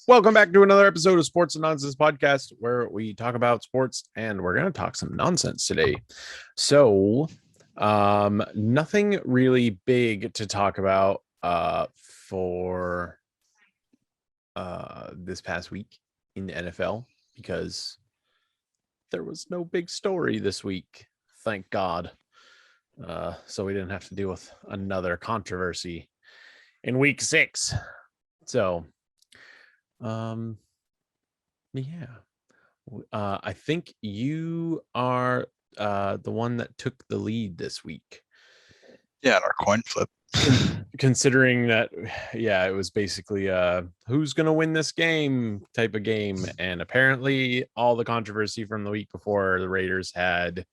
Welcome back to another episode of Sports and Nonsense Podcast, where we talk about sports and we're going to talk some nonsense today. So, nothing really big to talk about for this past week in the NFL because there was no big story this week, thank God. So we didn't have to deal with another controversy in week 6. So, I think you are the one that took the lead this week. Yeah, in our coin flip. Considering that, it was basically who's going to win this game type of game. And apparently all the controversy from the week before, the Raiders had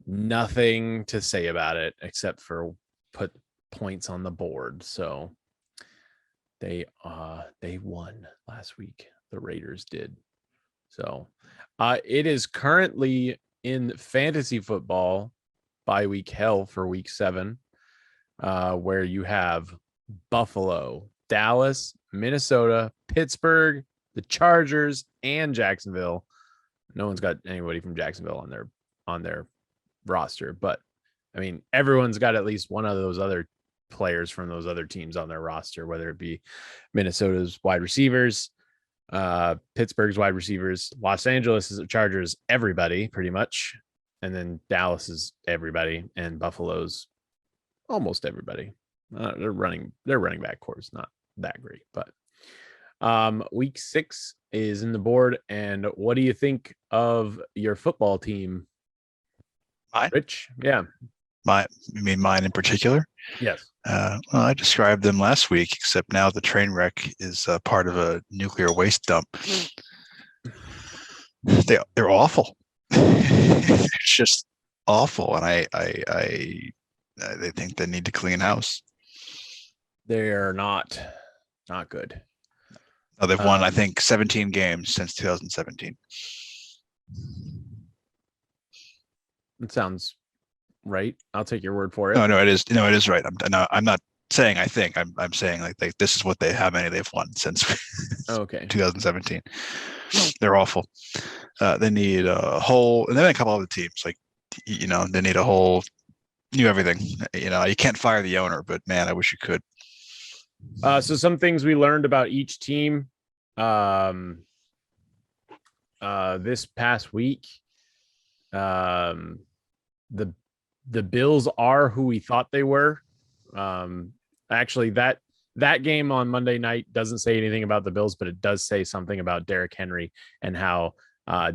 nothing to say about it except for put points on the board. So they won last week. The Raiders did. So it is currently in fantasy football bye week hell for week 7, where you have Buffalo, Dallas, Minnesota, Pittsburgh, the Chargers, and Jacksonville. No one's got anybody from Jacksonville on their roster, but I mean, everyone's got at least one of those other players from those other teams on their roster, whether it be Minnesota's wide receivers, Pittsburgh's wide receivers, Los Angeles is Chargers, everybody pretty much, and then Dallas is everybody, and Buffalo's almost everybody. Their running back core is not that great, but week 6 is in the board. And what do you think of your football team? Mine? Rich? Yeah. You mean mine in particular? Yes. Well, I described them last week, except now the train wreck is part of a nuclear waste dump. They're awful. It's just awful, and I they think they need to clean house. They're not good. Oh, they've won, I think, 17 games since 2017. It sounds right. I'll take your word for it. No, it is. No, it is right. I'm not saying I think. I'm saying like this is what how many they've won since 2017. They're awful. They need a whole, and then a couple other teams like they need a whole new everything. You can't fire the owner, but man, I wish you could. So some things we learned about each team this past week. The Bills are who we thought they were. Actually, that game on Monday night doesn't say anything about the Bills, but it does say something about Derrick Henry and how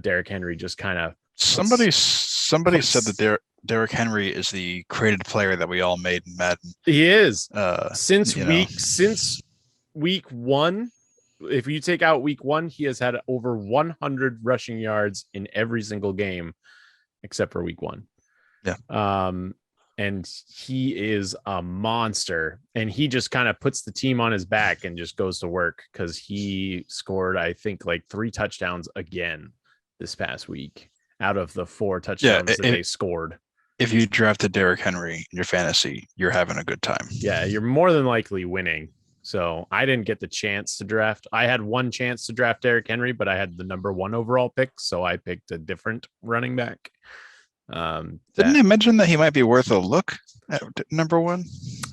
Derrick Henry just kind of somebody said that Derrick Henry is the created player that we all made in Madden. He is. Since week 1, if you take out week 1, he has had over 100 rushing yards in every single game except for week 1. Yeah. And he is a monster, and he just kind of puts the team on his back and just goes to work because he scored, I think, like 3 touchdowns again this past week out of the 4 touchdowns that they scored. If you drafted Derrick Henry in your fantasy, you're having a good time. Yeah, you're more than likely winning. So I didn't get the chance to draft. I had one chance to draft Derrick Henry, but I had the number 1 overall pick, so I picked a different running back. Didn't I mention that he might be worth a look at number 1?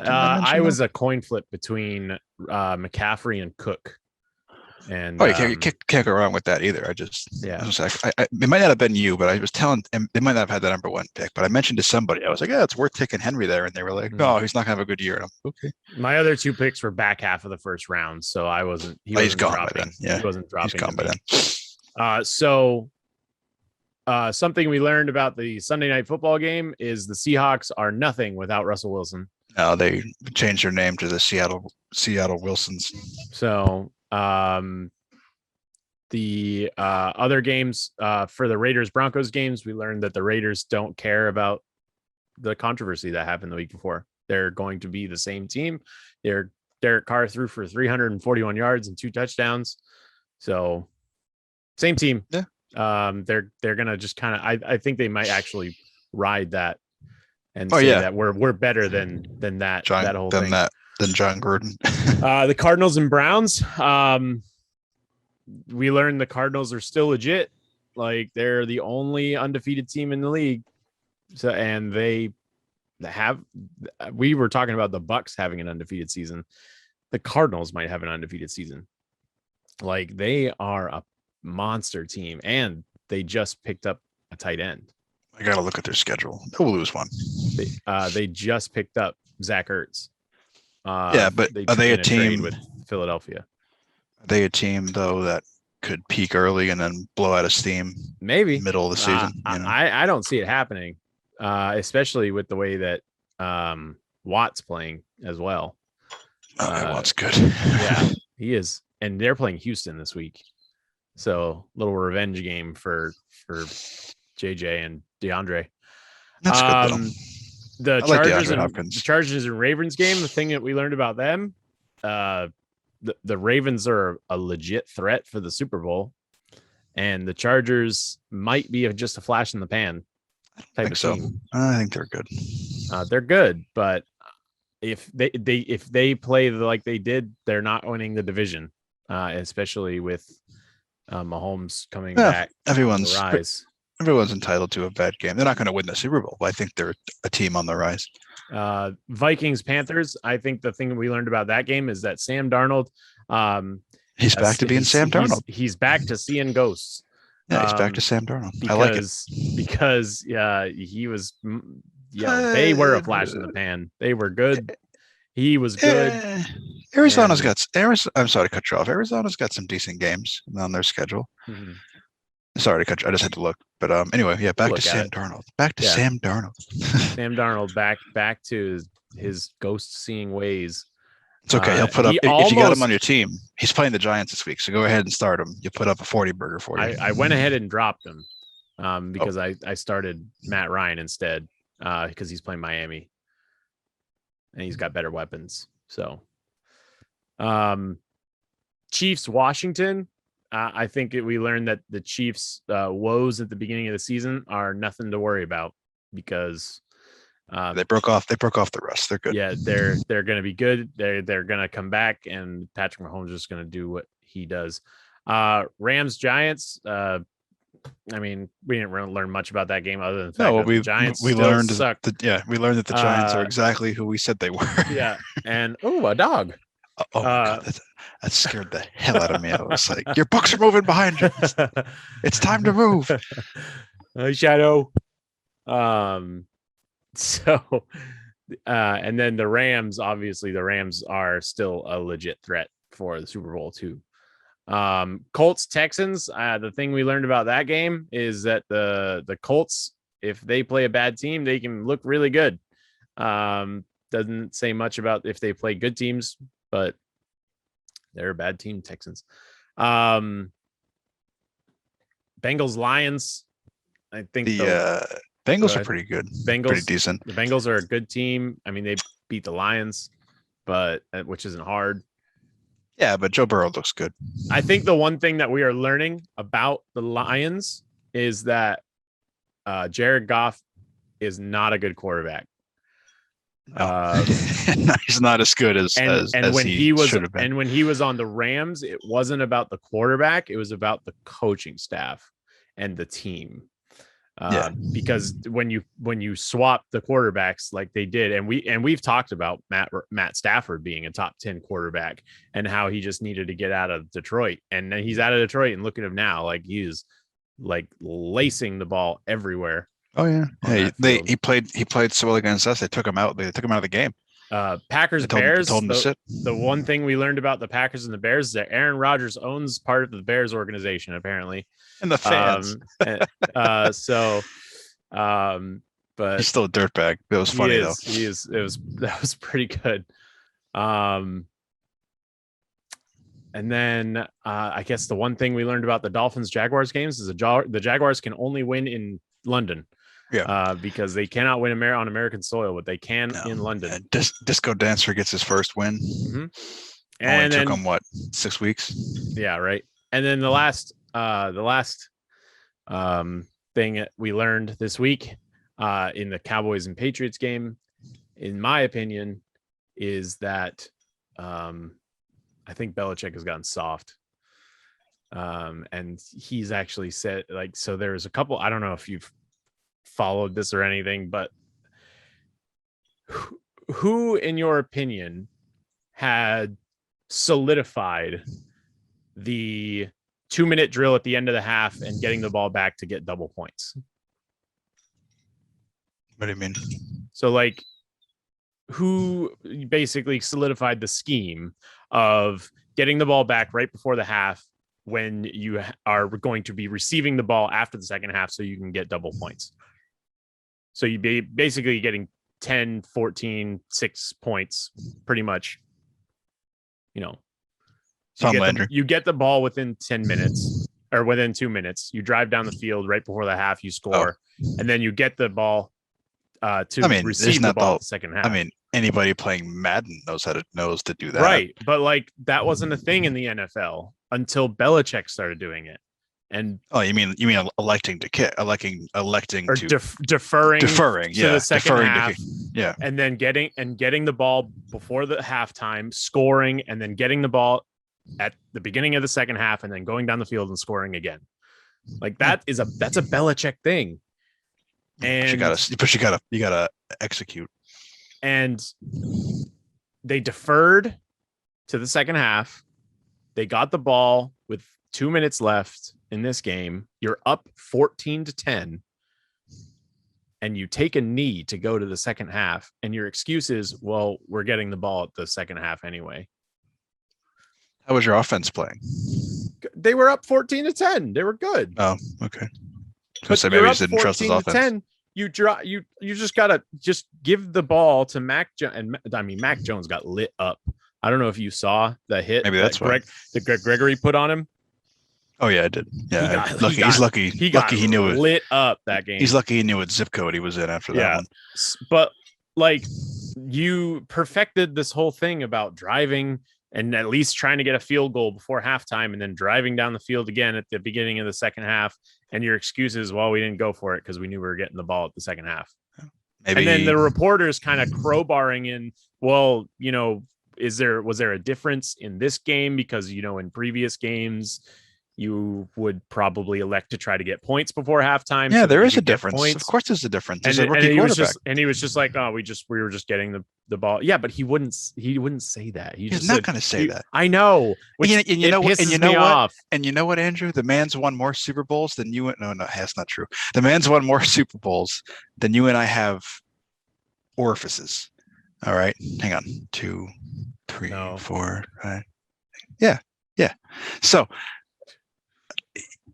I was a coin flip between McCaffrey and Cook. And you can't go wrong with that either. I it might not have been you, but I was telling them they might not have had the number 1 pick, but I mentioned to somebody, I was like, yeah, it's worth taking Henry there. And they were like, no, he's not gonna have a good year. And I'm okay. My other 2 picks were back half of the first round. So I wasn't, he's gone dropping. By then. Yeah. He wasn't dropping. He's gone by then. Something we learned about the Sunday night football game is the Seahawks are nothing without Russell Wilson. No, they changed their name to the Seattle Wilsons. So the other games for the Raiders Broncos games, we learned that the Raiders don't care about the controversy that happened the week before. They're going to be the same team. Derek Carr threw for 341 yards and 2 touchdowns. So same team. Yeah. They're gonna just kind of I think they might actually ride that and say that we're better than that John, that whole than thing that than John Gruden. The Cardinals and Browns. we learned the Cardinals are still legit. Like they're the only undefeated team in the league. So, and they have, we were talking about the Bucks having an undefeated season. The Cardinals might have an undefeated season. Like they are a monster team, and they just picked up a tight end. I got to look at their schedule. They'll lose one. They just picked up Zach Ertz. But are they a team with Philadelphia? Are they a team though that could peak early and then blow out of steam? Maybe middle of the season. I don't see it happening, especially with the way that Watt's playing as well. Watt's good. Yeah, he is, and they're playing Houston this week, so little revenge game for JJ and DeAndre. That's good though. The Chargers and Ravens game. The thing that we learned about them, the Ravens are a legit threat for the Super Bowl, and the Chargers might be just a flash in the pan type of team. I think they're good. They're good, but if they play like they did, they're not winning the division, especially with Mahomes coming back. Everyone's entitled to a bad game. They're not going to win the Super Bowl, but I think they're a team on the rise. Vikings Panthers. I think the thing we learned about that game is that Sam Darnold, he's back to being Sam Darnold. He's back to seeing ghosts. Yeah, he's back to Sam Darnold. Because, I like it because he was. Yeah, they were a flash in the pan. They were good. He was good. Arizona's got. I'm sorry to cut you off. Arizona's got some decent games on their schedule. Mm-hmm. Sorry to cut you. I just had to look. But anyway, yeah, back to Sam Darnold. Back to Sam Darnold. Sam Darnold back to his ghost seeing ways. It's okay. He'll put up if you got him on your team. He's playing the Giants this week, so go ahead and start him. You put up a 40 burger for you. I went ahead and dropped him because I started Matt Ryan instead because he's playing Miami and he's got better weapons. So, Chiefs Washington. I think we learned that the Chiefs' woes at the beginning of the season are nothing to worry about because they broke off the rust. They're good. Yeah, they're going to be good. They're going to come back, and Patrick Mahomes is just going to do what he does. Rams Giants. I mean, we didn't really learn much about that game other than the fact that the Giants learned sucked. We learned that the Giants are exactly who we said they were. Yeah, and a dog. Oh my God, that scared the hell out of me. I was like, your books are moving behind you. It's time to move. Shadow. So, and then the Rams, obviously the Rams are still a legit threat for the Super Bowl too. Colts Texans. The thing we learned about that game is that the Colts, if they play a bad team, they can look really good. Doesn't say much about if they play good teams, but they're a bad team, Texans. Bengals Lions. I think the Bengals are pretty good. Pretty decent. The Bengals are a good team. I mean, they beat the Lions, but which isn't hard. Yeah, but Joe Burrow looks good. I think the one thing that we are learning about the Lions is that Jared Goff is not a good quarterback. He's not as good as when he was should have been. And when he was on the Rams, it wasn't about the quarterback; it was about the coaching staff and the team. Because when you swap the quarterbacks like they did, and we've talked about Matt Stafford being a top 10 quarterback and how he just needed to get out of Detroit, and he's out of Detroit, and look at him now, like he's like lacing the ball everywhere. Oh yeah, he played so well against us. They took him out. They took him out of the game. Packers Bears. Told him to sit. The one thing we learned about the Packers and the Bears is that Aaron Rodgers owns part of the Bears organization, apparently, and the fans. But he's still a dirtbag. It was funny though. That was pretty good. And then I guess the one thing we learned about the Dolphins Jaguars games is the Jaguars can only win in London. Yeah, because they cannot win on American soil, but they can in London. Disco Dancer gets his first win. Mm-hmm. And took him 6 weeks? Yeah, right. And then the last thing that we learned this week in the Cowboys and Patriots game, in my opinion, is that I think Belichick has gotten soft. And he's actually said, like, so there's a couple, I don't know if you've followed this or anything, but who in your opinion had solidified the 2-minute drill at the end of the half and getting the ball back to get double points? What do you mean? So, like, who basically solidified the scheme of getting the ball back right before the half when you are going to be receiving the ball after the second half so you can get double points? So you'd be basically getting 10, 14, 6 points pretty much, you know. So you get the ball within 10 minutes or within 2 minutes. You drive down the field right before the half, you score, and then you get the ball to receive the ball in the second half. I mean, anybody playing Madden knows to do that. Right. But like that wasn't a thing in the NFL until Belichick started doing it. And you mean electing to kick, electing or to deferring to the second half, yeah, and then getting the ball before the halftime, scoring, and then getting the ball at the beginning of the second half, and then going down the field and scoring again. Like that's a Belichick thing. And you gotta execute. And they deferred to the second half. They got the ball with 2 minutes left in this game. You're up 14-10, and you take a knee to go to the second half, and your excuse is, well, we're getting the ball at the second half anyway. How was your offense playing? They were up 14-10. They were good. Oh, okay. But maybe he didn't trust his offense. 10, you just gotta give the ball to Mac Jones. And I mean, Mac Jones got lit up. I don't know if you saw the hit. Maybe that's Greg Gregory put on him. Oh yeah, I did. Yeah, he's lucky. He knew it. Lit up that game. He's lucky he knew what zip code he was in after that one. But like, you perfected this whole thing about driving and at least trying to get a field goal before halftime, and then driving down the field again at the beginning of the second half. And your excuse is, well, we didn't go for it because we knew we were getting the ball at the second half. Maybe. And then the reporters kind of crowbarring in, well, you know, was there a difference in this game? Because, you know, in previous games, you would probably elect to try to get points before halftime. Yeah, so there is a difference. Points. Of course, there's a difference. He's a rookie quarterback. He was just like, oh, we were just getting the ball. Yeah, but he wouldn't say that. He's not going to say that. I know. And you know what? And you know what, Andrew? The man's won more Super Bowls than you. No, that's not true. The man's won more Super Bowls than you and I have orifices. All right, hang on. 2, 3, 4, 5. Yeah. So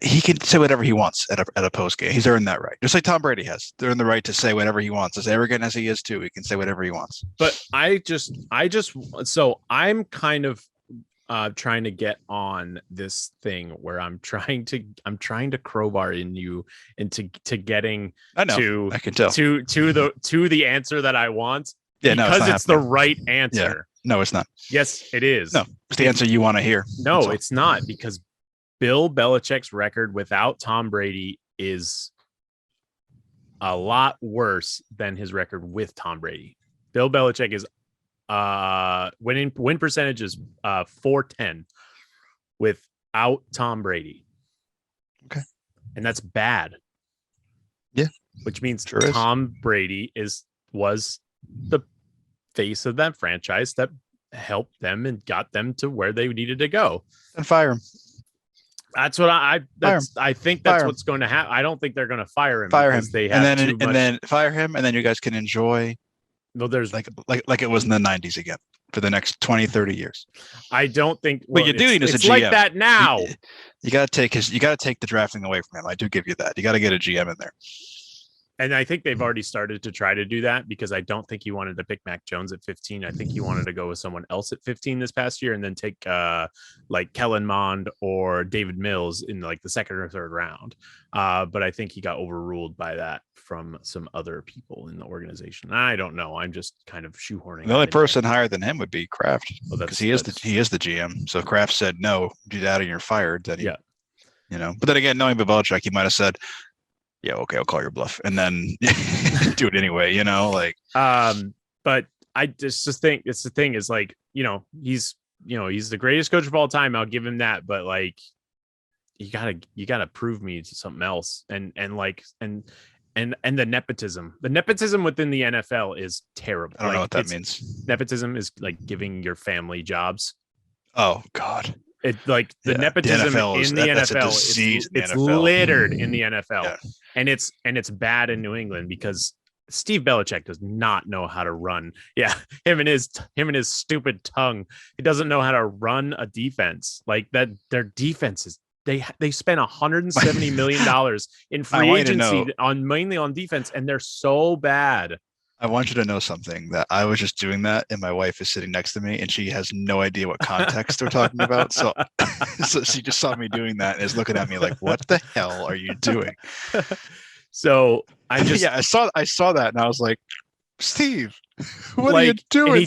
he can say whatever he wants at a post game. He's earned that right, just like Tom Brady has. They're in the right to say whatever he wants. As arrogant as he is too, he can say whatever he wants. But so I'm kind of trying to get on this thing where I'm trying to crowbar in you into getting to the answer that I want. Yeah, because it's the right answer. Yeah. No, it's not. Yes, it is. No, it's the answer you want to hear. No, it's not, because Bill Belichick's record without Tom Brady is a lot worse than his record with Tom Brady. Bill Belichick is win percentage is 410 without Tom Brady. Okay. And that's bad. Yeah. Which means Tom Brady was the face of that franchise that helped them and got them to where they needed to go. And fire him. That's what I think that's what's going to happen. I don't think they're going to fire him. They have and then fire him, and then you guys can enjoy. No, there's like it was in the 90s again for the next 20, 30 years. I don't think. Well, you do need a GM. Like that now. You got to take the drafting away from him. I do give you that. You got to get a GM in there. And I think they've already started to try to do that, because I don't think he wanted to pick Mac Jones at 15. I think he wanted to go with someone else at 15 this past year, and then take like Kellen Mond or David Mills in like the second or third round. But I think he got overruled by that from some other people in the organization. I don't know. I'm just kind of shoehorning. The only person higher than him would be Kraft, because he is the GM. So Kraft said, no, do that and you're fired. Then you know. But then again, knowing Bill Belichick, he might have said, yeah, okay, I'll call your bluff, and then do it anyway, you know, like. But I just think it's the thing is, like, he's the greatest coach of all time. I'll give him that, but like, you gotta prove me something else. And the nepotism within the NFL is terrible. I don't know what that means. Nepotism is like giving your family jobs. Oh God. It like the nepotism in the NFL, it's littered in the NFL, and it's bad in New England because Steve Belichick does not know how to run. Yeah, him and his stupid tongue. He doesn't know how to run a defense like that. Their defense is they spent $170 million in free agency mainly on defense, and they're so bad. I want you to know something, that I was just doing that and my wife is sitting next to me and she has no idea what context we're talking about. So she just saw me doing that and is looking at me like, what the hell are you doing? So I saw that and I was like, Steve, what are you doing?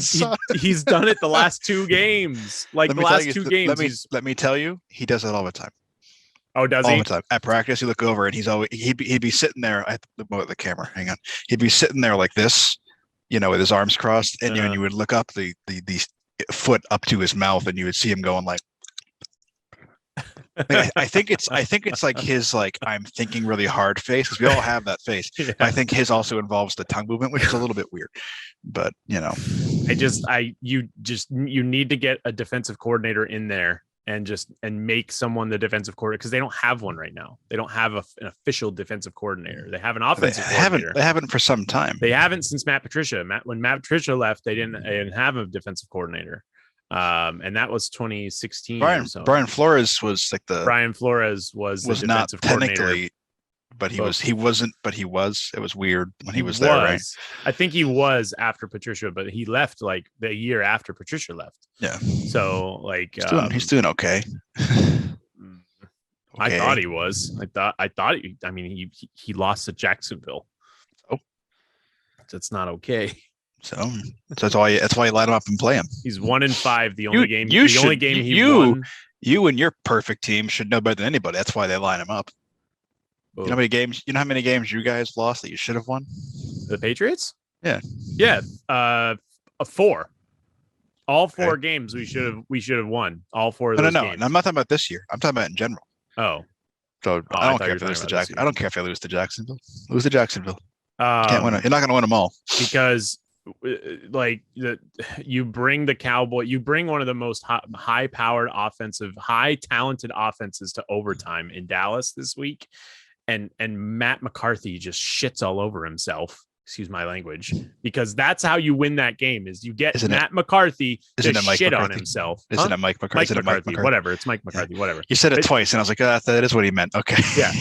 He's done it the last 2 games. Like the last 2 games. Let me tell you, he does it all the time. Oh, does he? All the time. At practice, you look over and he'd be sitting there. I have to move the camera. Hang on. He'd be sitting there like this, with his arms crossed, and you would look up the foot up to his mouth, and you would see him going like. I think it's like his I'm thinking really hard face, because we all have that face. Yeah. I think his also involves the tongue movement, which is a little bit weird, but you need to get a defensive coordinator in there and make someone the defensive coordinator, because they don't have one right now. They don't have an official defensive coordinator. They have an offensive coordinator. They haven't for some time. They haven't since Matt Patricia. When Matt Patricia left, they didn't have a defensive coordinator. And that was 2016. Brian Flores was Brian Flores was the not defensive technically coordinator. But he wasn't. It was weird when he was there, right? I think he was after Patricia, but he left like the year after Patricia left. Yeah. So he's doing okay. I thought he was. He lost to Jacksonville. Oh, that's not okay. So that's why you light him up and play him. He's 1-5. The only game he won. You and your perfect team should know better than anybody. That's why they line him up. You know how many games you guys lost that you should have won? The Patriots? Yeah. 4. All 4 games we should have won. All 4 of those games. No, I'm not talking about this year. I'm talking about in general. Oh. So I don't care if they lose to Jacksonville. I don't care if they lose to Jacksonville. Lose to Jacksonville. Can't win it. You're not going to win them all. Because you bring the Cowboy, you bring one of the most high-powered high-talented offenses to overtime in Dallas this week. And Matt McCarthy just shits all over himself. Excuse my language, because that's how you win that game. Is you get Matt McCarthy to shit on himself. Isn't it Mike McCarthy? Mike McCarthy? Whatever. It's Mike McCarthy. Yeah. Whatever. You said it twice, and I was like, that is what he meant. Okay. Yeah,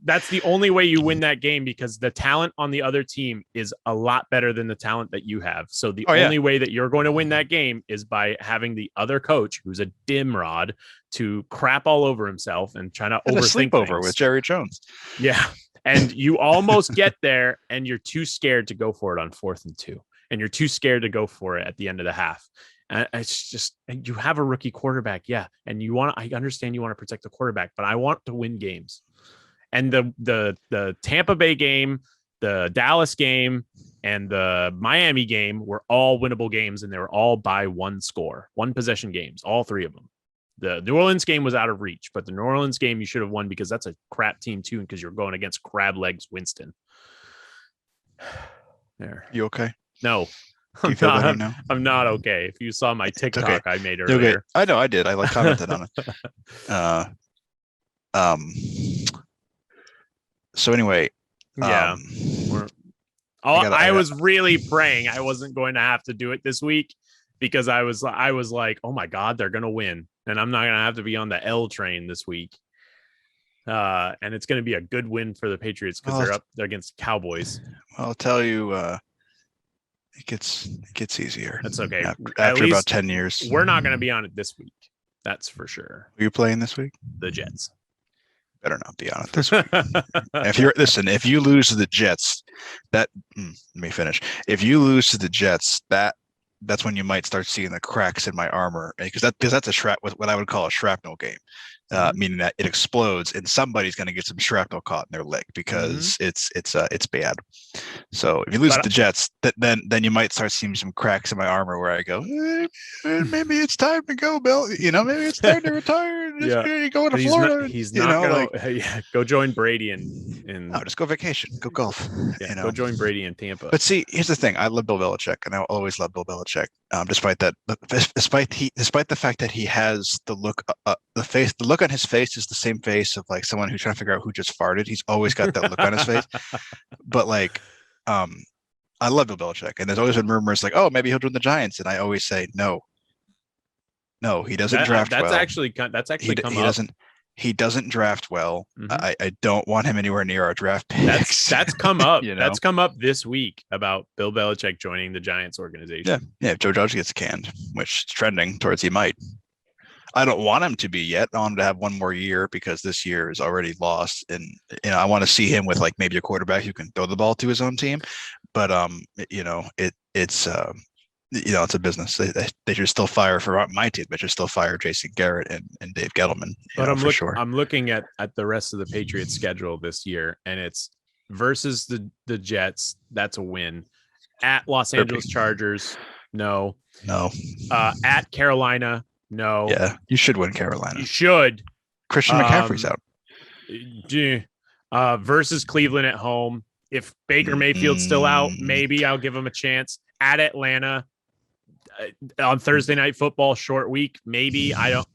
that's the only way you win that game, because the talent on the other team is a lot better than the talent that you have. So the only way that you're going to win that game is by having the other coach, who's a dimrod, to crap all over himself and trying to overthink sleepover with Jerry Jones. Yeah. And you almost get there, and you're too scared to go for it on 4th and 2, and you're too scared to go for it at the end of the half. And it's just, you have a rookie quarterback, yeah, and I understand you want to protect the quarterback, but I want to win games. And the Tampa Bay game, the Dallas game, and the Miami game were all winnable games, and they were all by 1 possession games, all 3 of them. The New Orleans game was out of reach, but the New Orleans game you should have won, because that's a crap team too, because you're going against crab legs Winston. There. You okay? No. Do you feel better now? I'm not okay. If you saw my TikTok I made earlier. Okay. I know I did. I commented on it. So anyway. Yeah. I was really praying I wasn't going to have to do it this week, because I was like, oh my God, they're going to win. And I'm not going to have to be on the L train this week. And it's going to be a good win for the Patriots, because they're up against Cowboys. I'll tell you, it gets easier. That's okay. After about 10 years. We're not going to be on it this week. That's for sure. Are you playing this week? The Jets. Better not be on it this week. If you lose to the Jets, let me finish. If you lose to the Jets, that's when you might start seeing the cracks in my armor, because that's what I would call a shrapnel game. meaning that it explodes and somebody's going to get some shrapnel caught in their leg because it's bad. So if you lose the Jets, then you might start seeing some cracks in my armor where I go, maybe it's time to go, Bill. Maybe it's time to retire. And go to Florida. He's not gonna go join Brady and no, just go vacation, go golf. Go join Brady in Tampa. But see, here's the thing: I love Bill Belichick, and I always love Bill Belichick, despite the fact that he has the look, the look on his face is the same face of like someone who's trying to figure out who just farted. He's always got that look on his face. But like, I love Bill Belichick, and there's always been rumors like, oh, maybe he'll join the Giants, and I always say no, he doesn't draft well. That's actually come up. He doesn't draft well. I don't want him anywhere near our draft picks. That's come up. That's come up this week about Bill Belichick joining the Giants organization. Yeah. If Joe Judge gets canned, which is trending towards he might. I don't want him to be yet. I want him to have one more year because this year is already lost. And I want to see him with like maybe a quarterback who can throw the ball to his own team. But it's it's a business. They should still fire for my team. They should still fire Jason Garrett and Dave Gettleman. But I'm looking at the rest of the Patriots schedule this year, and it's versus the Jets. That's a win. At Los Angeles Chargers, no. At Carolina, no. Yeah, you should win Carolina. You should. Christian McCaffrey's out. Versus Cleveland at home. If Baker Mayfield's still out, maybe I'll give him a chance. At Atlanta. On Thursday Night Football, short week, maybe I don't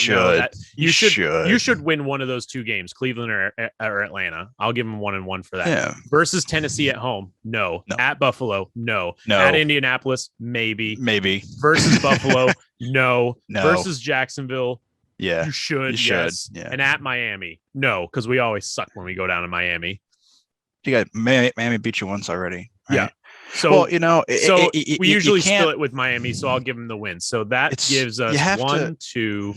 know that you should win one of those two games, Cleveland or Atlanta. I'll give them 1-1 for that. Yeah. Versus Tennessee at home, no. At Buffalo, no. At Indianapolis, maybe. Versus Buffalo, no. Versus Jacksonville, yeah. You should. Yes. Yeah. And at Miami, no, because we always suck when we go down to Miami. You got Miami beat you once already. Right? Yeah. So, we usually spill it with Miami, so I'll give them the win. So that gives us 1, 2,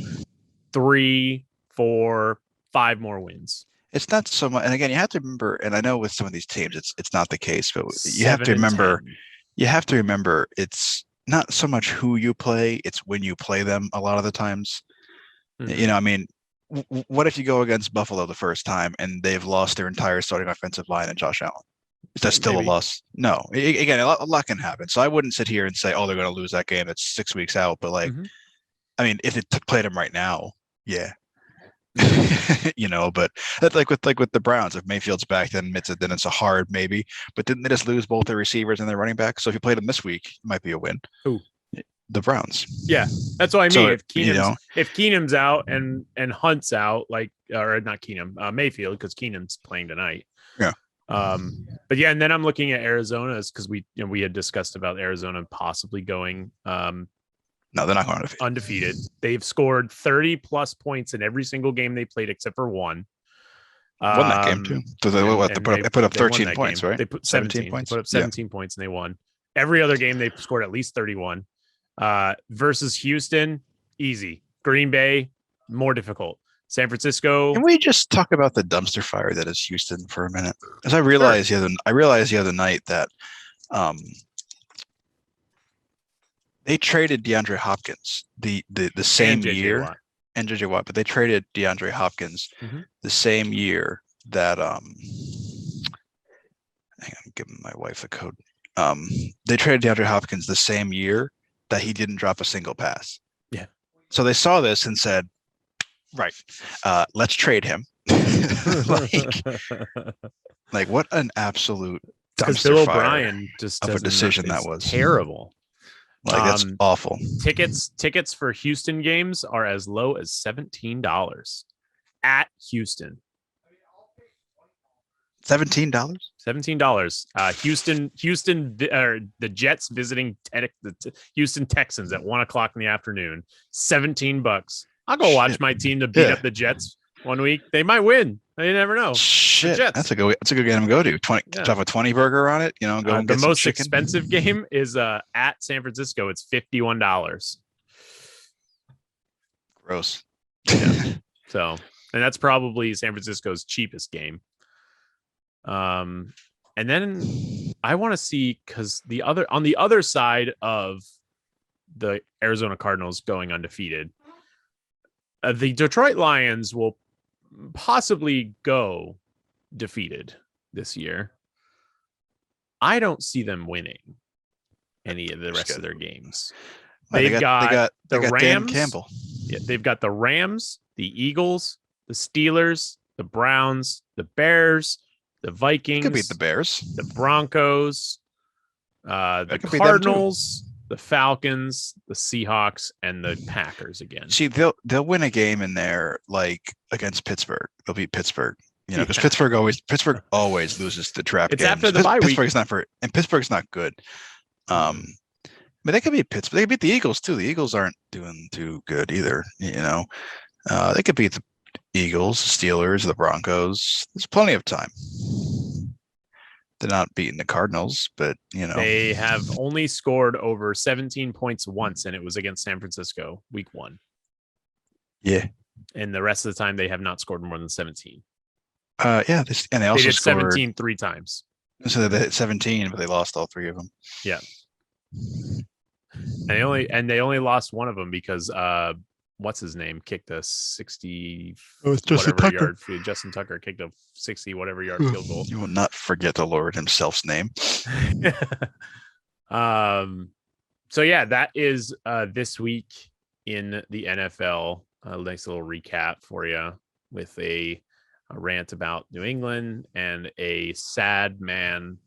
3, 4, 5 more wins. It's not so much, and again, you have to remember. And I know with some of these teams, it's not the case, but you have to remember. You have to remember, it's not so much who you play; it's when you play them. A lot of the times, I mean, what if you go against Buffalo the first time and they've lost their entire starting offensive line and Josh Allen? Is that still a loss? No. Again, a lot can happen. So I wouldn't sit here and say, oh, they're going to lose that game. It's 6 weeks out. But like, I mean, if it played them right now, yeah. But that's like with the Browns. If Mayfield's back, then it's a hard maybe. But didn't they just lose both their receivers and their running back? So if you played them this week, it might be a win. Who? The Browns. Yeah, that's what I mean. So, if Keenum's out and Hunt's out, or not Keenum, Mayfield, because Keenum's playing tonight. Yeah. But yeah, and then I'm looking at Arizona's because we had discussed about Arizona possibly going. No, they're not going undefeated. They've scored 30 plus points in every single game they played except for one. Won that game too. So they put up 13 points, game. Right? They put 17 points. Put up 17 points and they won. Every other game they scored at least 31. Versus Houston, easy. Green Bay, more difficult. San Francisco. Can we just talk about the dumpster fire that is Houston for a minute? Because I realized the other night that they traded DeAndre Hopkins the same year and JJ Watt, but they traded DeAndre Hopkins the same year that hang on, I'm giving my wife a code. They traded DeAndre Hopkins the same year that he didn't drop a single pass. Yeah. So they saw this and said, right, let's trade him. like what an absolute dumpster Bill fire O'Brien just of a decision that was terrible. Like that's awful. Tickets for Houston games are as low as $17 at Houston. $17. Houston, or the Jets visiting the Houston Texans at 1:00 in the afternoon. $17. I'll go watch my team to beat up the Jets 1 week. They might win. You never know. Shit, that's a good game to go to. Have a 20 burger on it. Go and get the most expensive game is at San Francisco. It's $51. Gross. Yeah. So, and that's probably San Francisco's cheapest game. And then I want to see, because on the other side of the Arizona Cardinals going undefeated, The Detroit Lions will possibly go defeated this year. I don't see them winning any of the rest of their games. They've got the Rams. Dan Campbell. Yeah, they've got the Rams, the Eagles, the Steelers, the Browns, the Bears, the Vikings. Could beat the Bears, the Broncos, the Cardinals, the Falcons, the Seahawks, and the Packers again. See, they'll win a game in there, like against Pittsburgh. They'll beat Pittsburgh. You know, because Pittsburgh always loses the trap games. It's after the bye week. Pittsburgh's not good. But they could beat Pittsburgh. They could beat the Eagles too. The Eagles aren't doing too good either. You know, they could beat the Eagles, the Steelers, the Broncos. There's plenty of time. They're not beating the Cardinals, but you know they have only scored over 17 points once, and it was against San Francisco, Week 1. Yeah, and the rest of the time they have not scored more than 17. Yeah, and they also did scored 17 3 times. So they hit 17, but they lost all 3 of them. Yeah. And they only lost one of them because what's his name kicked a 60 yard field. Justin Tucker kicked a 60 whatever yard field goal. You will not forget the Lord himself's name. So yeah, that is this week in the NFL. A nice little recap for you with a rant about New England and a sad man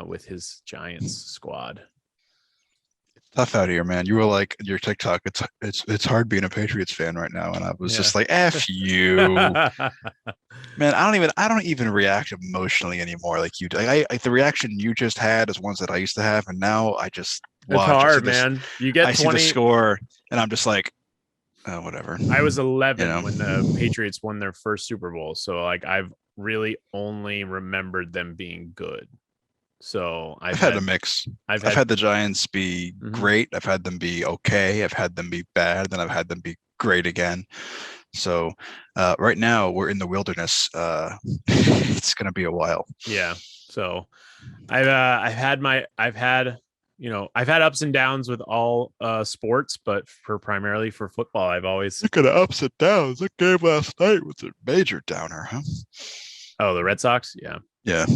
with his Giants squad. Tough out here, man. You were like your TikTok. It's hard being a Patriots fan right now, and I was just like, "F you, man." I don't even react emotionally anymore like you do. I the reaction you just had is ones that I used to have, and now I just watch. It's hard, man. You get 20... see the score, and I'm just like, oh, whatever. I was 11 when the Patriots won their first Super Bowl, so like I've really only remembered them being good. So I've had a mix. I've had the Giants be great. I've had them be okay. I've had them be bad. Then I've had them be great again. So right now we're in the wilderness. It's going to be a while. Yeah. So I've had ups and downs with all sports, but primarily for football, I've always look at ups and downs. That game last night was a major downer, huh? Oh, the Red Sox? Yeah. Yeah.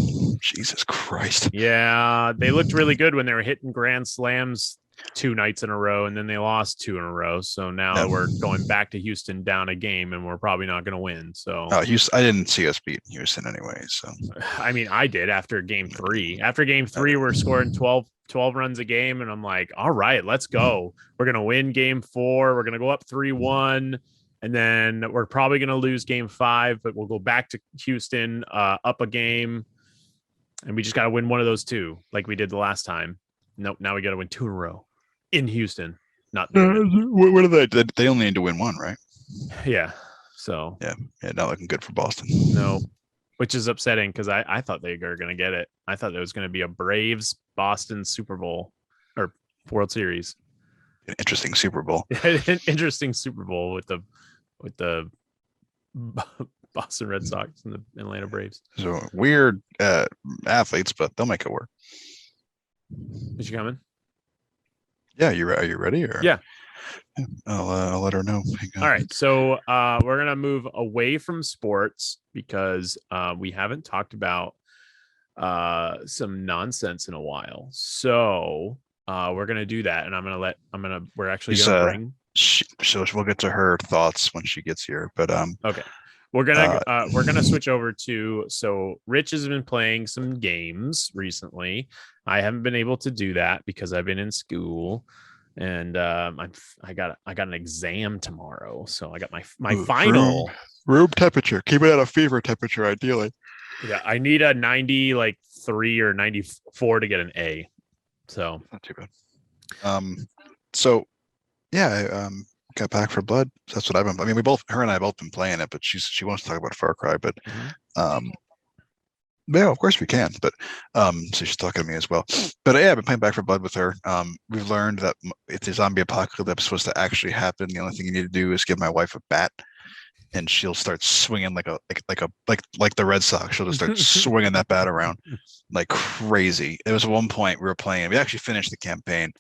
Jesus Christ. Yeah. They looked really good when they were hitting grand slams 2 nights in a row, and then they lost 2 in a row. So now we're going back to Houston down a game, and we're probably not going to win. So I didn't see us beat Houston anyway. So I mean, I did after game 3. After game 3, we're scoring 12 runs a game, and I'm like, all right, let's go. We're going to win game 4. We're going to go up 3-1. And then we're probably going to lose game 5, but we'll go back to Houston up a game. And we just got to win one of those 2 like we did the last time. Nope. Now we got to win 2 in a row in Houston. Not what are they? They only need to win 1, right? Yeah. So yeah, not looking good for Boston. No, which is upsetting because I thought they were going to get it. I thought it was going to be a Braves Boston Super Bowl or World Series. An interesting Super Bowl. An interesting Super Bowl with the Boston Red Sox and the Atlanta Braves. So weird athletes, but they'll make it work. Is she coming? Yeah, are you ready? Or? Yeah. I'll let her know. All right, so we're gonna move away from sports because we haven't talked about some nonsense in a while. So we're gonna do that, and we're actually gonna bring. So we'll get to her thoughts when she gets here. But okay, we're gonna switch over to. So Rich has been playing some games recently. I haven't been able to do that because I've been in school, and I got an exam tomorrow. So I got my final room temperature. Keep it at a fever temperature, ideally. Yeah, I need a 93 or 94 to get an A. So not too bad. So yeah, I got Back for Blood. That's what I've been. I mean, her and I both been playing it, but she wants to talk about Far Cry. But yeah, of course we can. But so she's talking to me as well. But yeah, I've been playing Back for Blood with her. We've learned that if the zombie apocalypse was to actually happen, the only thing you need to do is give my wife a bat, and she'll start swinging like the Red Sox. She'll just start swinging that bat around like crazy. There was one point we were playing. We actually finished the campaign,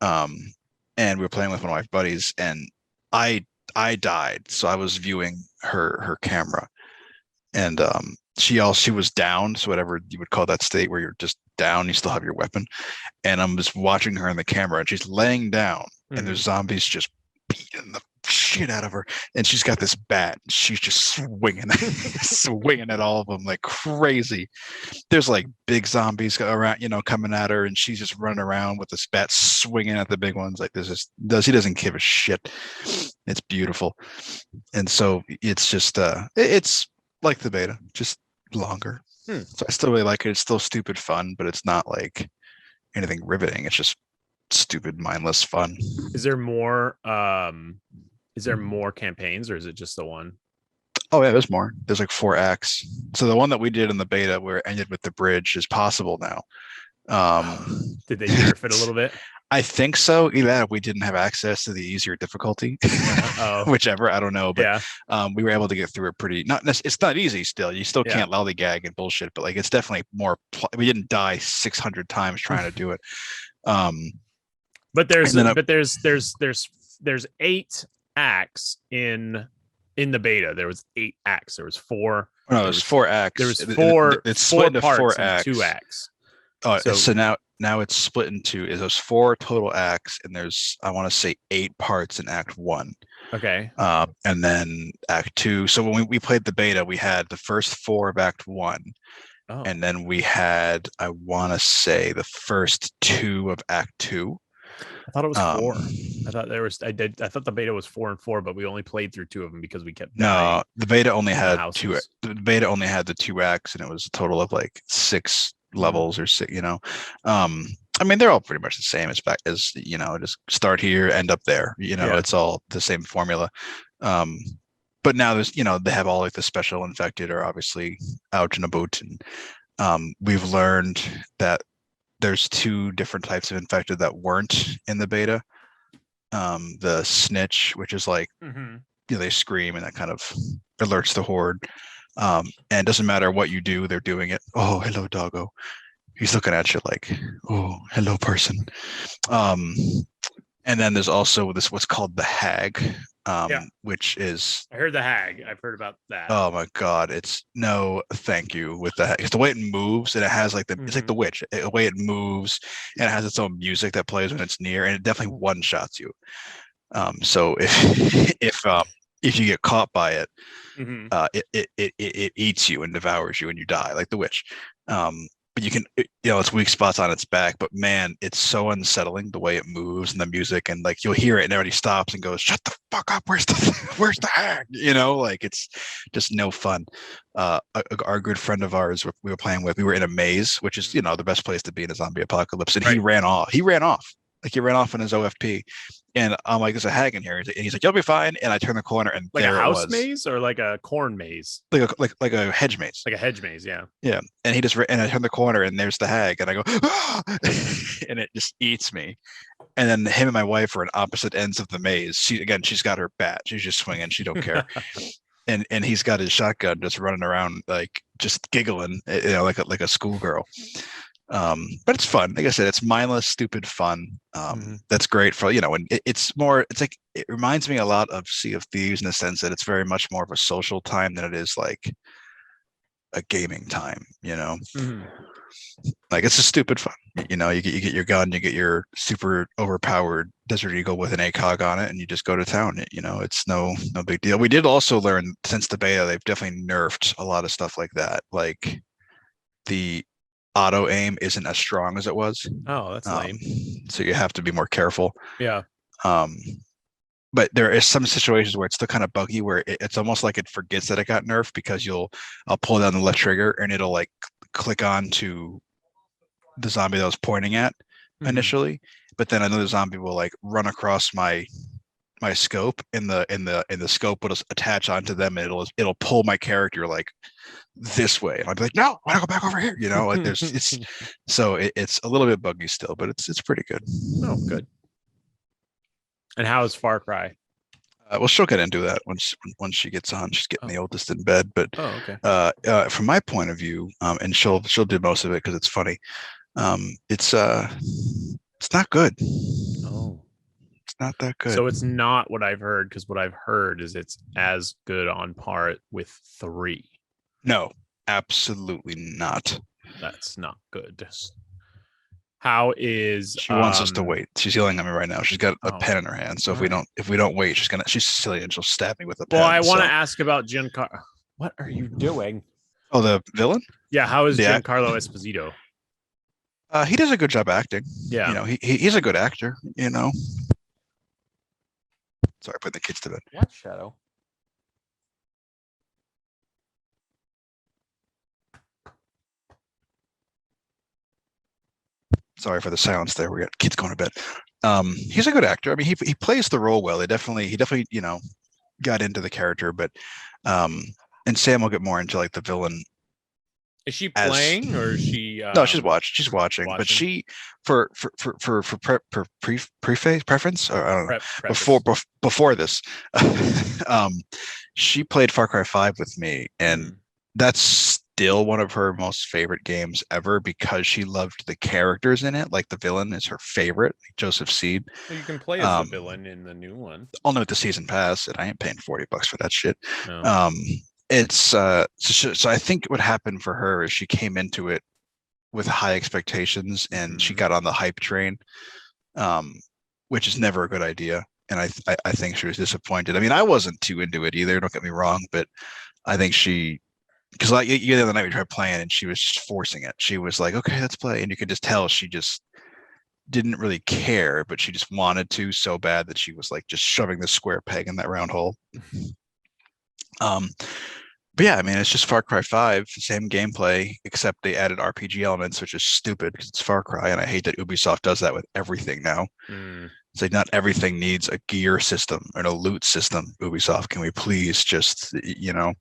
and we were playing with one of my buddies, and I I died, so I was viewing her camera, and she was down, so whatever you would call that state where you're just down, you still have your weapon, and I'm just watching her in the camera, and she's laying down, and there's zombies just beating the shit out of her, and she's got this bat, she's just swinging swinging at all of them like crazy. There's like big zombies around, coming at her, and she's just running around with this bat swinging at the big ones. Like he doesn't give a shit. It's beautiful. And so it's just it's like the beta, just longer. So I still really like it. It's still stupid fun, but it's not like anything riveting. It's just stupid, mindless fun. Is there more campaigns, or is it just the one? Oh yeah, there's more. There's like 4 acts. So the one that we did in the beta where it ended with the bridge is possible now. Did they nerf it a little bit? I think so. Either we didn't have access to the easier difficulty, whichever. I don't know, but we were able to get through it pretty. It's not easy. Still, you still can't lollygag and bullshit, but like it's definitely more. We didn't die 600 times trying to do it. But there's 8 acts in the beta. There was 8 acts. There was 4. No, there's 4 acts. There was 4. It's split into 4 acts. 2 acts. Oh, so now it's split into there's 4 total acts, and there's, I want to say, 8 parts in Act 1. Okay. And then Act 2. So when we played the beta, we had the first 4 of Act 1. Oh. And then we had, I want to say, the first 2 of Act 2. I thought it was 4. I thought the beta was 4 and 4, but we only played through 2 of them because we kept dying. No, the beta only had 2. The beta only had the 2 acts, and it was a total of like 6 levels or 6. I mean, they're all pretty much the same as back as just start here, end up there. It's all the same formula. But now there's they have all like the special infected are obviously out and about, and we've learned that there's 2 different types of infected that weren't in the beta. The snitch, which is like they scream and that kind of alerts the horde. And it doesn't matter what you do, they're doing it. Oh, hello, doggo. He's looking at you like, oh, hello, person. And then there's also what's called the hag, which is. I heard the hag. I've heard about that. Oh my God, it's no thank you with the hag. It's the way it moves, and it has like it's like the witch. The way it moves, and it has its own music that plays when it's near, and it definitely one shots you. So if you get caught by it, it eats you and devours you, and you die like the witch. But you can, it's weak spots on its back, but man, it's so unsettling the way it moves and the music, and like you'll hear it and everybody stops and goes, "Shut the fuck up! Where's the hag?" Like it's just no fun. Our good friend of ours we were playing with, we were in a maze, which is the best place to be in a zombie apocalypse, and he ran off. He ran off in his OFP. And I'm like, there's a hag in here. And he's like, you'll be fine. And I turn the corner, and like a house maze or like a corn maze, like a hedge maze, like a hedge maze. Yeah. And I turn the corner, and there's the hag, and I go, ah! And it just eats me. And then him and my wife are on opposite ends of the maze. She's got her bat. She's just swinging. She don't care. and he's got his shotgun just running around, like just giggling, like a schoolgirl. But it's fun. Like I said, it's mindless, stupid fun. That's great for, and it's like, it reminds me a lot of Sea of Thieves in the sense that it's very much more of a social time than it is like a gaming time, Like it's just stupid fun. You get your gun, you get your super overpowered Desert Eagle with an ACOG on it, and you just go to town. It's no big deal. We did also learn since the beta, they've definitely nerfed a lot of stuff like that. Like the auto aim isn't as strong as it was. Oh, that's lame. So you have to be more careful. Yeah. But there is some situations where it's still kind of buggy, where it's almost like it forgets that it got nerfed, because I'll pull down the left trigger and it'll like click on to the zombie that I was pointing at initially, but then another zombie will like run across my scope, and the scope will just attach onto them, and it'll pull my character like this way, and I'll be like, no, I want to go back over here. Like it's a little bit buggy still, but it's pretty good. Oh, good. And how is Far Cry? Well, she'll get into that once she gets on. She's getting the oldest in bed, but okay. From my point of view, and she'll do most of it because it's funny. It's not good. Oh, not that good. So it's not what I've heard, because what I've heard is it's as good on par with 3. No, absolutely not. That's not good. How is she wants us to wait? She's yelling at me right now. She's got a pen in her hand. So if we don't wait, she's silly and she'll stab me with a pen. Well, I want to ask about Giancarlo. What are you doing? Oh, the villain? Yeah, how is Giancarlo Esposito? He does a good job acting. Yeah. You know, he's a good actor, you know. Sorry, put the kids to bed. What, Shadow? Sorry for the silence there. We got kids going to bed. He's a good actor. I mean, he plays the role well. He definitely, you know, got into the character, but and Sam will get more into like the villain. Is she playing or is she? No, she's watching. But she for preference, or I don't know, before this, she played Far Cry 5 with me, and that's still one of her most favorite games ever because she loved the characters in it. Like the villain is her favorite, like Joseph Seed. Well, you can play as the villain in the new one. I'll note the season pass, and I ain't paying $40 for that shit. No. It's so I think what happened for her is she came into it with high expectations and she got on the hype train, which is never a good idea. And I think she was disappointed. I mean, I wasn't too into it either. Don't get me wrong, but I think because like the other night we tried playing and she was just forcing it. She was like, "Okay, let's play," and you could just tell she just didn't really care, but she just wanted to so bad that she was like just shoving the square peg in that round hole. But yeah, I mean, it's just Far Cry 5, same gameplay, except they added RPG elements, which is stupid because it's Far Cry, and I hate that Ubisoft does that with everything now. It's like not everything needs a gear system and a loot system. Ubisoft, can we please just, you know,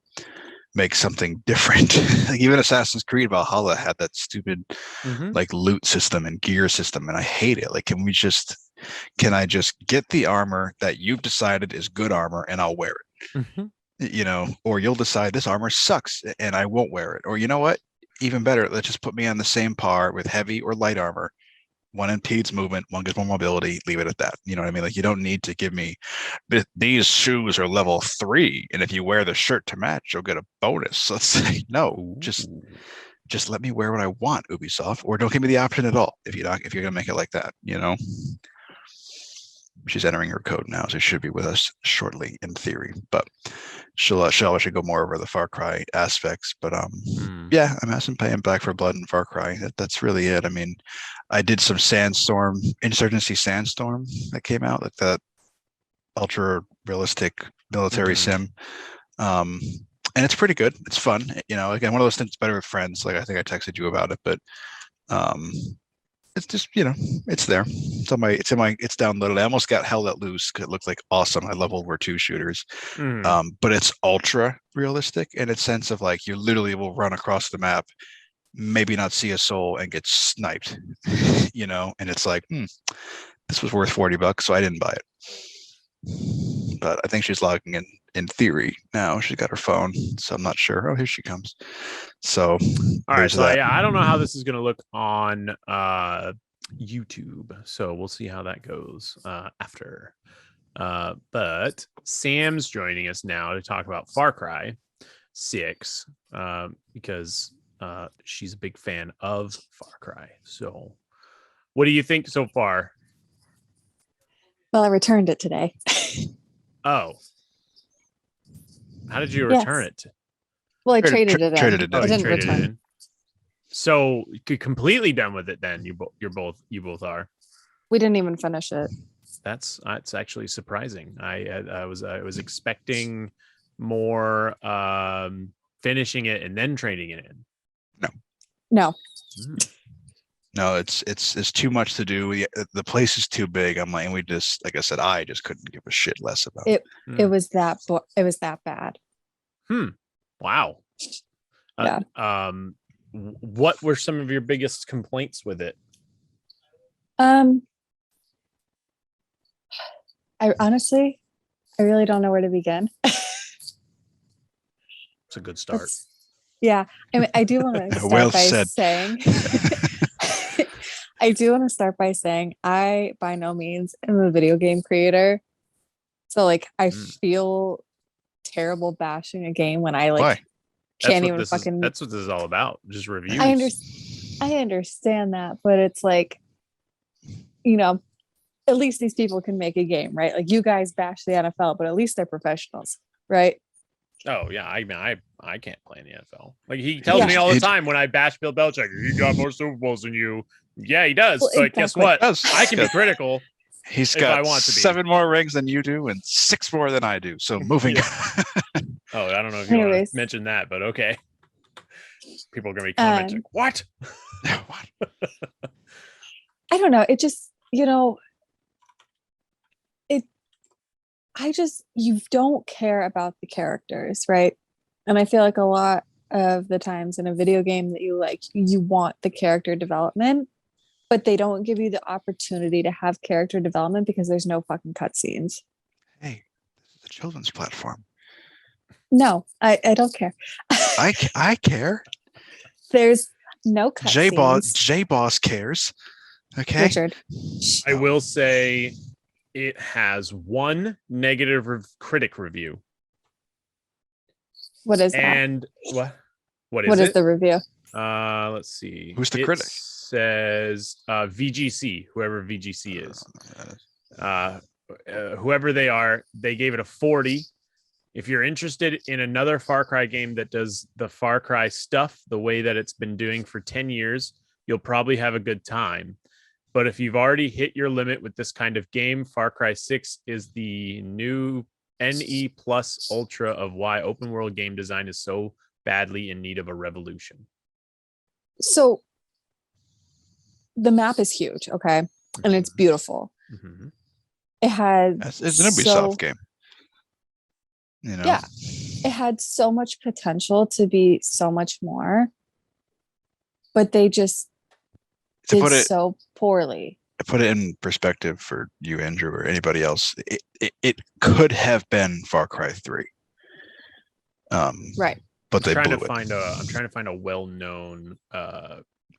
make something different? Like even Assassin's Creed Valhalla had that stupid like loot system and gear system, and I hate it. Like, can I just get the armor that you've decided is good armor and I'll wear it? You know, or you'll decide this armor sucks and I won't wear it. Or you know what? Even better, let's just put me on the same par with heavy or light armor. One impedes movement, one gives more mobility, leave it at that. You know what I mean? Like, you don't need to give me these shoes are level 3, and if you wear the shirt to match, you'll get a bonus. Let's say no, just let me wear what I want, Ubisoft, or don't give me the option at all if you're gonna make it like that, you know. She's entering her code now, so she should be with us shortly in theory, but she'll actually go more over the Far Cry aspects. But yeah, I'm asking paying back for Blood and Far Cry. That's really it. I mean, I did some Insurgency Sandstorm that came out, like that ultra realistic military sim. And it's pretty good. It's fun. You know, again, one of those things better with friends. Like I think I texted you about it, but it's just, you know, it's there. It's downloaded. I almost got hell let loose because it looked like awesome. I love World War II shooters. But it's ultra realistic in its sense of like you literally will run across the map, maybe not see a soul and get sniped, you know, and it's like, this was worth $40, so I didn't buy it. But I think she's logging in theory now. She's got her phone, so I'm not sure. Oh, here she comes. So all right, so yeah, I don't know how this is going to look on YouTube, so we'll see how that goes after. But Sam's joining us now to talk about Far Cry 6 because she's a big fan of Far Cry. So what do you think so far? Well, I returned it today. Oh. How did you return it? Well, I traded it in. Traded it in. I didn't return it. So you're completely done with it then. You both are. We didn't even finish it. That's actually surprising. I was expecting more finishing it and then trading it in. No. No, it's too much to do. The place is too big. I'm like, and we just, like I said, I just couldn't give a shit less about it. It was that bad. Wow. Yeah. What were some of your biggest complaints with it? I honestly, I really don't know where to begin. It's a good start. Yeah. I mean, I do want to start by saying I do want to start by saying I by no means am a video game creator. So like I feel terrible bashing a game when I like Why? can't even fucking that's what this is all about. Just reviews. I understand that, but it's like, you know, at least these people can make a game, right? Like you guys bash the NFL, but at least they're professionals, right? Oh yeah, I mean, I can't play in the NFL. Like he tells me all the time when I bash Bill Belichick, he got more Super Bowls than you. Yeah, he does. Well, but guess what? I can be critical. He's got 7 more rings than you do and 6 more than I do. So moving. Oh, I don't know if you want to mention that, but okay. People are gonna be commenting. What? What? I don't know. It just, you know, you don't care about the characters, right? And I feel like a lot of the times in a video game that you want the character development, but they don't give you the opportunity to have character development because there's no fucking cutscenes. Hey, this is a children's platform. No, I don't care. I care. There's no cutscenes. J-Boss cares. Okay. Richard. I will say it has 1 negative critic review. What is that? And what is the review? Let's see. Who's the critic? Says VGC, whoever VGC is. Whoever they are, they gave it a 40. If you're interested in another Far Cry game that does the Far Cry stuff the way that it's been doing for 10 years, you'll probably have a good time. But if you've already hit your limit with this kind of game, Far Cry 6 is the new NE Plus Ultra of why open world game design is so badly in need of a revolution. So the map is huge, okay? And it's beautiful. Mm-hmm. It had it's an Ubisoft game. You know? Yeah. It had so much potential to be so much more, but they just did so poorly. To put it in perspective for you, Andrew, or anybody else, it could have been Far Cry 3. Right. But they blew it. I'm trying to find a well-known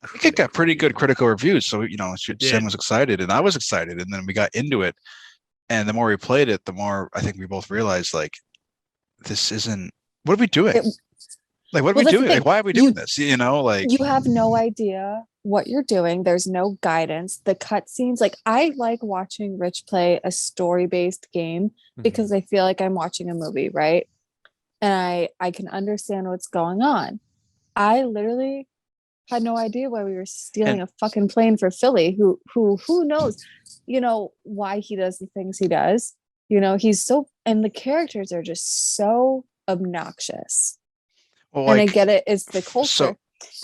I think it got pretty good critical reviews. So, you know, Sam was excited and I was excited. And then we got into it. And the more we played it, the more I think we both realized, like, this isn't, what are we doing? What are we doing? Like, why are we doing this? You know, like, you have no idea what you're doing. There's no guidance. The cutscenes, like, I like watching Rich play a story-based game because I feel like I'm watching a movie, right? And I can understand what's going on. I literally had no idea why we were stealing a fucking plane for Philly. Who knows, you know, why he does the things he does. You know, he's so, and the characters are just so obnoxious. Well, like, and I get it. It's the culture. So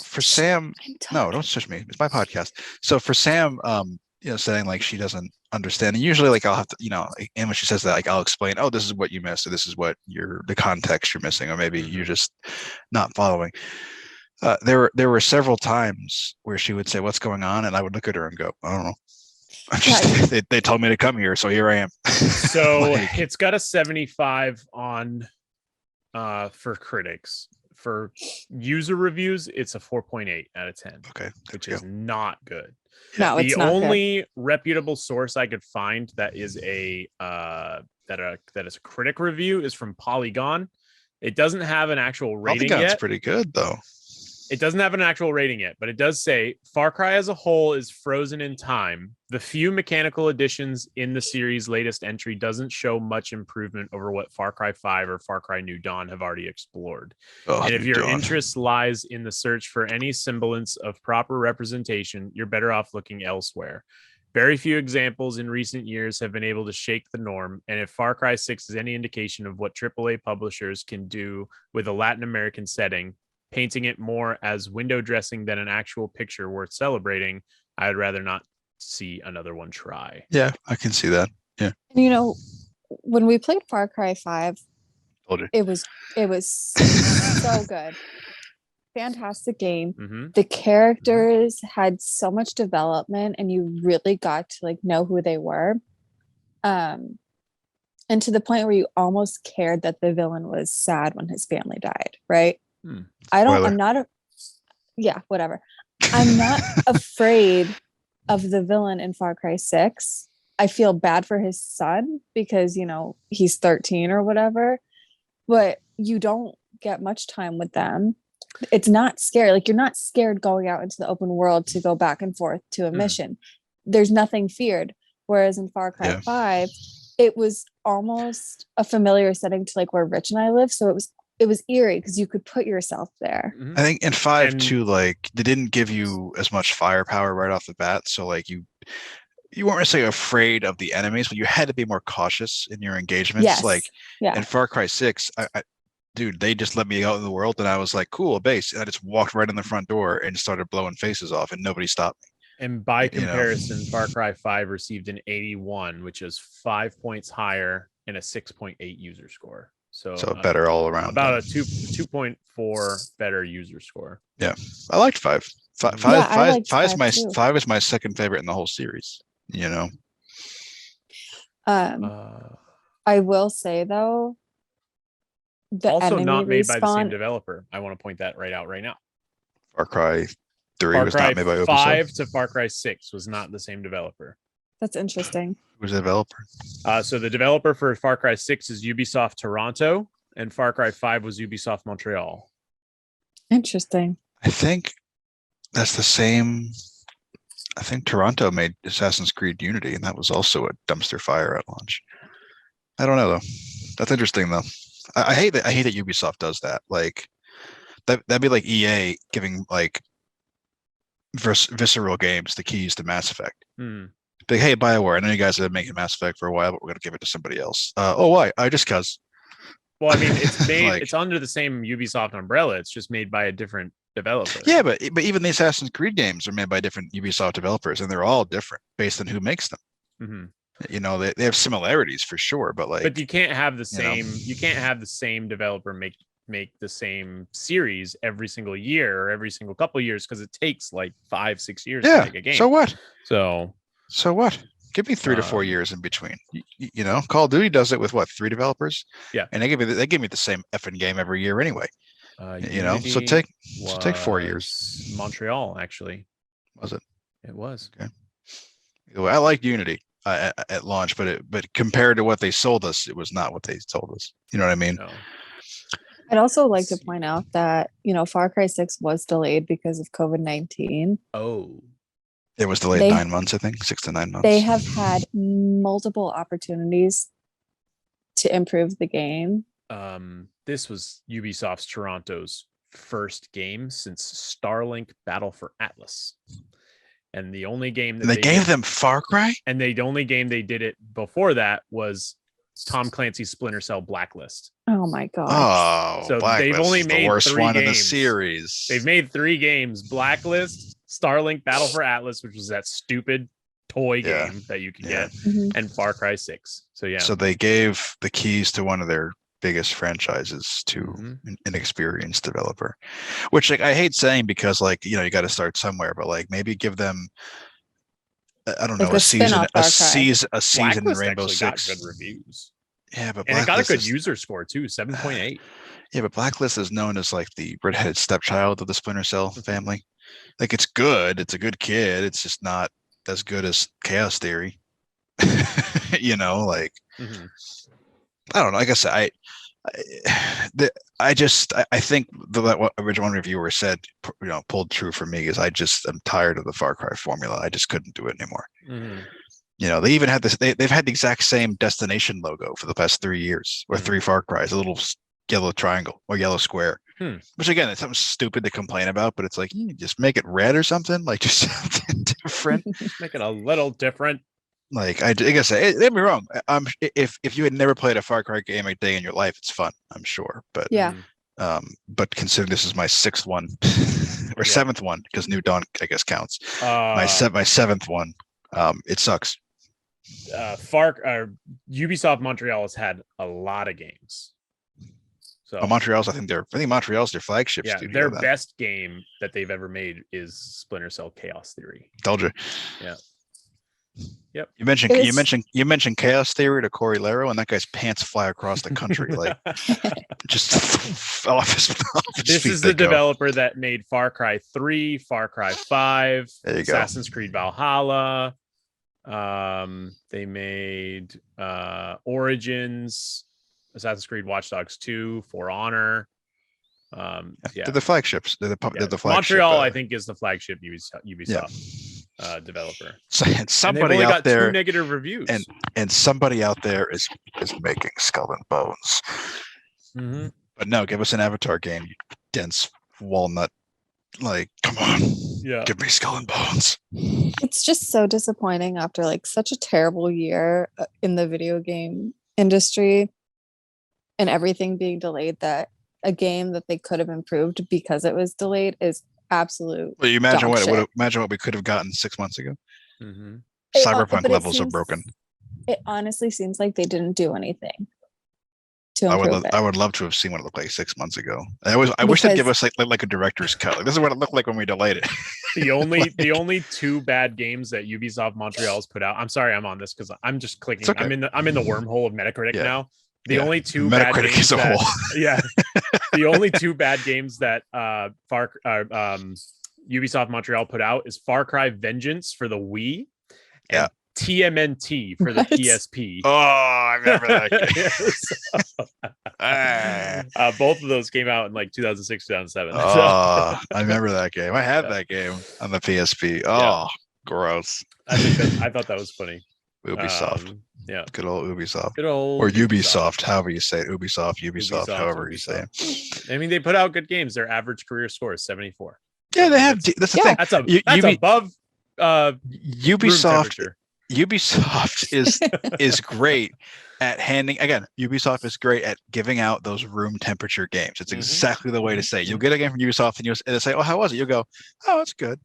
for Sam, no, don't touch me. It's my podcast. So for Sam, you know, saying like she doesn't understand. And usually, like, I'll have to, you know, and when she says that, like, I'll explain, oh, this is what you missed, or this is what the context you're missing, or maybe you're just not following. There were several times where she would say, "What's going on?" and I would look at her and go, "I don't know. I'm just they told me to come here, so here I am." So it's got a 75 on for critics. For user reviews, it's a 4.8 out of 10. Okay, which is not good. No, it's not. The only reputable source I could find that is a critic review is from Polygon. It doesn't have an actual rating yet. Polygon's pretty good though. It doesn't have an actual rating yet, but it does say Far Cry as a whole is frozen in time. The few mechanical additions in the series' latest entry doesn't show much improvement over what Far Cry 5 or Far Cry New Dawn have already explored. And if your interest lies in the search for any semblance of proper representation, you're better off looking elsewhere. Very few examples in recent years have been able to shake the norm, and if Far Cry 6 is any indication of what AAA publishers can do with a Latin American setting, painting it more as window dressing than an actual picture worth celebrating, I would rather not see another one try. Yeah, I can see that. Yeah. You know, when we played Far Cry 5, it was so good. Fantastic game. Mm-hmm. The characters had so much development and you really got to like know who they were. And to the point where you almost cared that the villain was sad when his family died, right? I'm not afraid of the villain in Far Cry 6. I feel bad for his son because, he's 13 or whatever, but you don't get much time with them. It's not scary. Like, you're not scared going out into the open world to go back and forth to a mission. There's nothing feared. Whereas in Far Cry 5, it was almost a familiar setting to like where Rich and I live. So it was eerie because you could put yourself there. I think in 5 too, like they didn't give you as much firepower right off the bat. So like you weren't necessarily afraid of the enemies, but you had to be more cautious in your engagements. Yes. Like in Far Cry 6, dude, they just let me out in the world and I was like, cool, a base. And I just walked right in the front door and started blowing faces off and nobody stopped me. And by comparison, Far Cry 5 received an 81, which is 5 points higher and a 6.8 user score. So better all around. About a 2.4 better user score. Yeah. I liked 5. Five is my second favorite in the whole series, I will say though, also not made by the same developer. I want to point that out right now. Far Cry 3 was not made by Ubisoft. 5 to Far Cry 6 was not the same developer. That's interesting. Who's the developer? So the developer for Far Cry 6 is Ubisoft Toronto, and Far Cry 5 was Ubisoft Montreal. Interesting. I think that's the same. I think Toronto made Assassin's Creed Unity, and that was also a dumpster fire at launch. I don't know though. That's interesting though. I hate that Ubisoft does that. Like that'd be like EA giving like visceral games the keys to Mass Effect. Like, hey, BioWare, I know you guys have been making Mass Effect for a while, but we're gonna give it to somebody else. Why? Just cause. Well, I mean, it's made. It's under the same Ubisoft umbrella. It's just made by a different developer. Yeah, but even the Assassin's Creed games are made by different Ubisoft developers, and they're all different based on who makes them. They have similarities for sure, but you can't have the same. You can't have the same developer make the same series every single year or every single couple of years because it takes like 5-6 years to make a game. So what? So what? Give me 3 to 4 years in between. Call of Duty does it with 3 developers? Yeah, and they give me the same effing game every year anyway. So take 4 years. Montreal actually. Was it? It was. Okay. I liked Unity at launch, but compared to what they sold us, it was not what they sold us. You know what I mean? No. I'd also like to point out that, Far Cry 6 was delayed because of COVID-19. Oh. It was delayed 9 months, I think, 6 to 9 months. They have had multiple opportunities to improve the game. This was Ubisoft's Toronto's first game since Starlink Battle for Atlas. And the only game that they gave them Far Cry? And the only game they did it before that was Tom Clancy's Splinter Cell Blacklist. Oh my god! Oh, so Blacklist they've only is made the worst 3 one games in the series. They've made 3 games: Blacklist, Starlink Battle for Atlas, which was that stupid toy game that you can get, and Far Cry 6. So they gave the keys to one of their biggest franchises to an inexperienced developer, which I hate saying because you got to start somewhere, but maybe give them. I don't know, a season in Rainbow Six. Got good reviews. Yeah, but it got a good user score too, 7.8. Yeah, but Blacklist is known as the redheaded stepchild of the Splinter Cell family. It's good. It's a good kid. It's just not as good as Chaos Theory. I don't know. Like I said, I think what original reviewer said, pulled true for me is I'm tired of the Far Cry formula. I just couldn't do it anymore. They even had this. They've had the exact same destination logo for the past 3 years, or 3 Far Cries, a little yellow triangle or yellow square. Which again, it's something stupid to complain about, but it's you just make it red or something, just something different. Make it a little different. I guess, don't get me wrong. If you had never played a Far Cry game a day in your life, it's fun, I'm sure. But but considering this is my 6th one or 7th one, because New Dawn I guess counts. My 7th one, it sucks. Ubisoft Montreal has had a lot of games. So Montreal's, I think Montreal's their flagship studio. Their best game that they've ever made is Splinter Cell Chaos Theory. Told you. Yeah. Yep. You mentioned Chaos Theory to Corey Laro, and that guy's pants fly across the country, like just off his This feet is the go. developer that made Far Cry 3, Far Cry 5, Assassin's Creed Valhalla. They made Origins, Assassin's Creed Watch Dogs 2, For Honor. They're the flagships. They're the flagship. Montreal, I think, is the flagship Ubisoft developer. And somebody and out there 2 negative reviews, and somebody out there is making Skull and Bones. Mm-hmm. But no, give us an Avatar game, you dense walnut. Like, come on, give me Skull and Bones. It's just so disappointing after like such a terrible year in the video game industry and everything being delayed, that a game that they could have improved because it was delayed is absolute. Well, you imagine what we could have gotten 6 months ago. Mm-hmm. Cyberpunk levels are broken. It honestly seems like they didn't do anything to improve it. I would love to have seen what it looked like 6 months ago. I wish they'd give us like a director's cut. Like, this is what it looked like when we delayed it. The only 2 bad games that Ubisoft Montreal's put out. I'm sorry, I'm on this because I'm just clicking. Okay. I'm in the wormhole of Metacritic now. The only 2 bad games the only 2 bad games that Ubisoft Montreal put out is Far Cry Vengeance for the Wii and TMNT for the PSP. Oh, I remember that. Both of those came out in like 2006, 2007. Oh, I remember that game. I had that game on the PSP. Oh, gross. I thought that was funny. Ubisoft. Good old Ubisoft. Or Ubisoft, however you say it. Ubisoft, however you say it. I mean, they put out good games. Their average career score is 74. Yeah, they have. That's the thing. That's above Ubisoft. Ubisoft is great at handing. Again, Ubisoft is great at giving out those room temperature games. It's exactly the way to say it. You'll get a game from Ubisoft and they'll say, "Oh, how was it?" You'll go, "Oh, it's good,"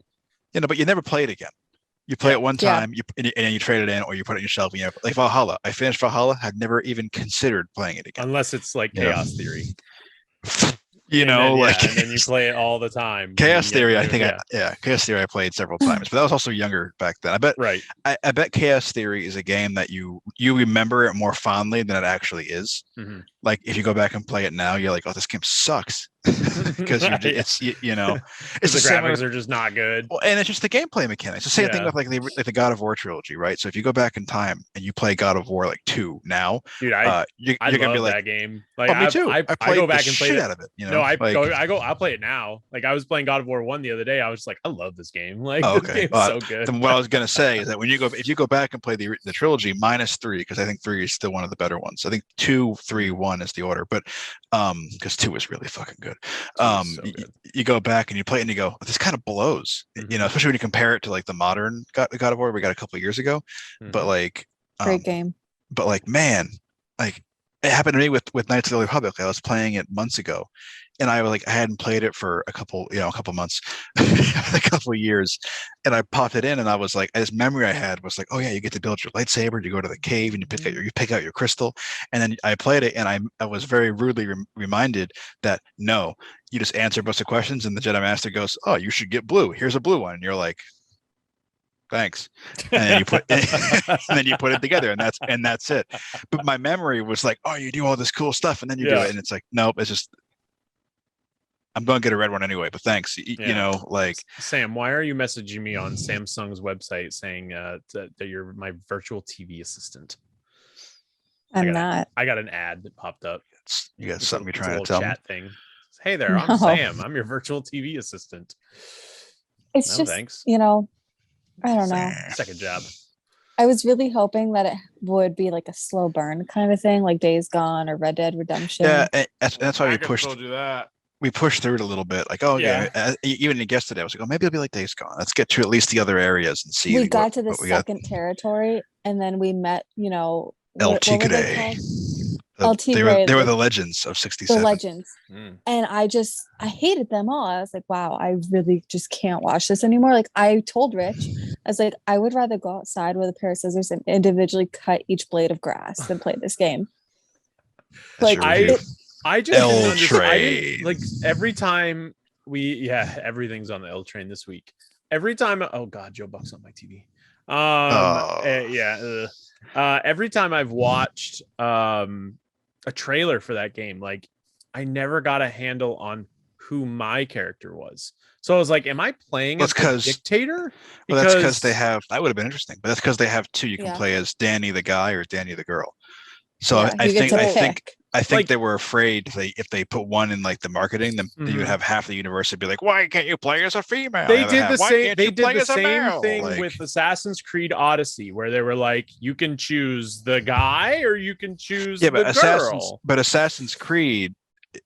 but you never play it again. You play it one time, and then you trade it in, or you put it on your shelf. Like Valhalla. I finished Valhalla. I've never even considered playing it again, unless it's like Chaos Theory. And then you play it all the time. Chaos Theory, I think, Chaos Theory I played several times, but that was also younger back then. I bet Chaos Theory is a game that you remember it more fondly than it actually is. Mm-hmm. Like if you go back and play it now, you're like, oh, this game sucks because it's the graphics are just not good. Well, and it's just the gameplay mechanics. The same thing with like the God of War trilogy, right? So if you go back in time and you play God of War like 2 now, dude, I gonna be like, that game. Like, me too. I go back and play shit out of it. I'll play it now. Like I was playing God of War 1 the other day. I was just like, I love this game. Like, this game's so good. Then what I was gonna say is that if you go back and play the trilogy minus 3, because I think 3 is still one of the better ones. I think 2, 3, 1 is the order, but because 2 is really fucking good. You go back and you play it and you go, this kind of blows. Mm-hmm. Especially when you compare it to like the modern God of War we got a couple of years ago. Mm-hmm. But like great game. But like, man, like it happened to me with Knights of the Old Republic. I was playing it months ago, and I hadn't played it for a couple months, a couple of years, and I popped it in, and I was like, this memory I had was like, oh yeah, you get to build your lightsaber, you go to the cave, and you pick out your crystal, and then I played it, and I was very rudely reminded that no, you just answer a bunch of questions, and the Jedi Master goes, oh, you should get blue. Here's a blue one, and you're like, thanks, and then you put it together, and that's it. But my memory was like, oh, you do all this cool stuff, and then you do it, and it's like, nope, it's just, I'm going to get a red one anyway, but thanks. Like, Sam, why are you messaging me on Samsung's website saying that you're my virtual TV assistant? I'm not. I got an ad that popped up. You got something you're trying to tell chat me? Thing. Hey there, I'm Sam. I'm your virtual TV assistant. It's just, thanks. I don't know. Second job. I was really hoping that it would be like a slow burn kind of thing, like Days Gone or Red Dead Redemption. Yeah, that's why we pushed. Do that. We pushed through it a little bit. Like, even yesterday, I was like, oh, maybe it'll be like Days Gone. Let's get to at least the other areas and see. We got to the second territory, and then we met, El Tigre. They were the legends of 67. The legends. And I hated them all. I was like, wow, I really just can't watch this anymore. Like I told Rich, I was like, I would rather go outside with a pair of scissors and individually cut each blade of grass than play this game. Like I just didn't understand. Like every time everything's on the L train this week. Every time, oh God, Joe Buck's on my TV. Yeah. Every time I've watched a trailer for that game, like I never got a handle on who my character was. So I was like, am I playing as the dictator? Well, that's because they have, that would have been interesting, but that's because they have two. You can play as Danny the guy or Danny the girl. So I think they were afraid if they put one in like the marketing, then you would have half the universe would be like, why can't you play as a female? They did the same. They did the same thing with Assassin's Creed Odyssey, where they were like, you can choose the guy or you can choose the girl. But Assassin's Creed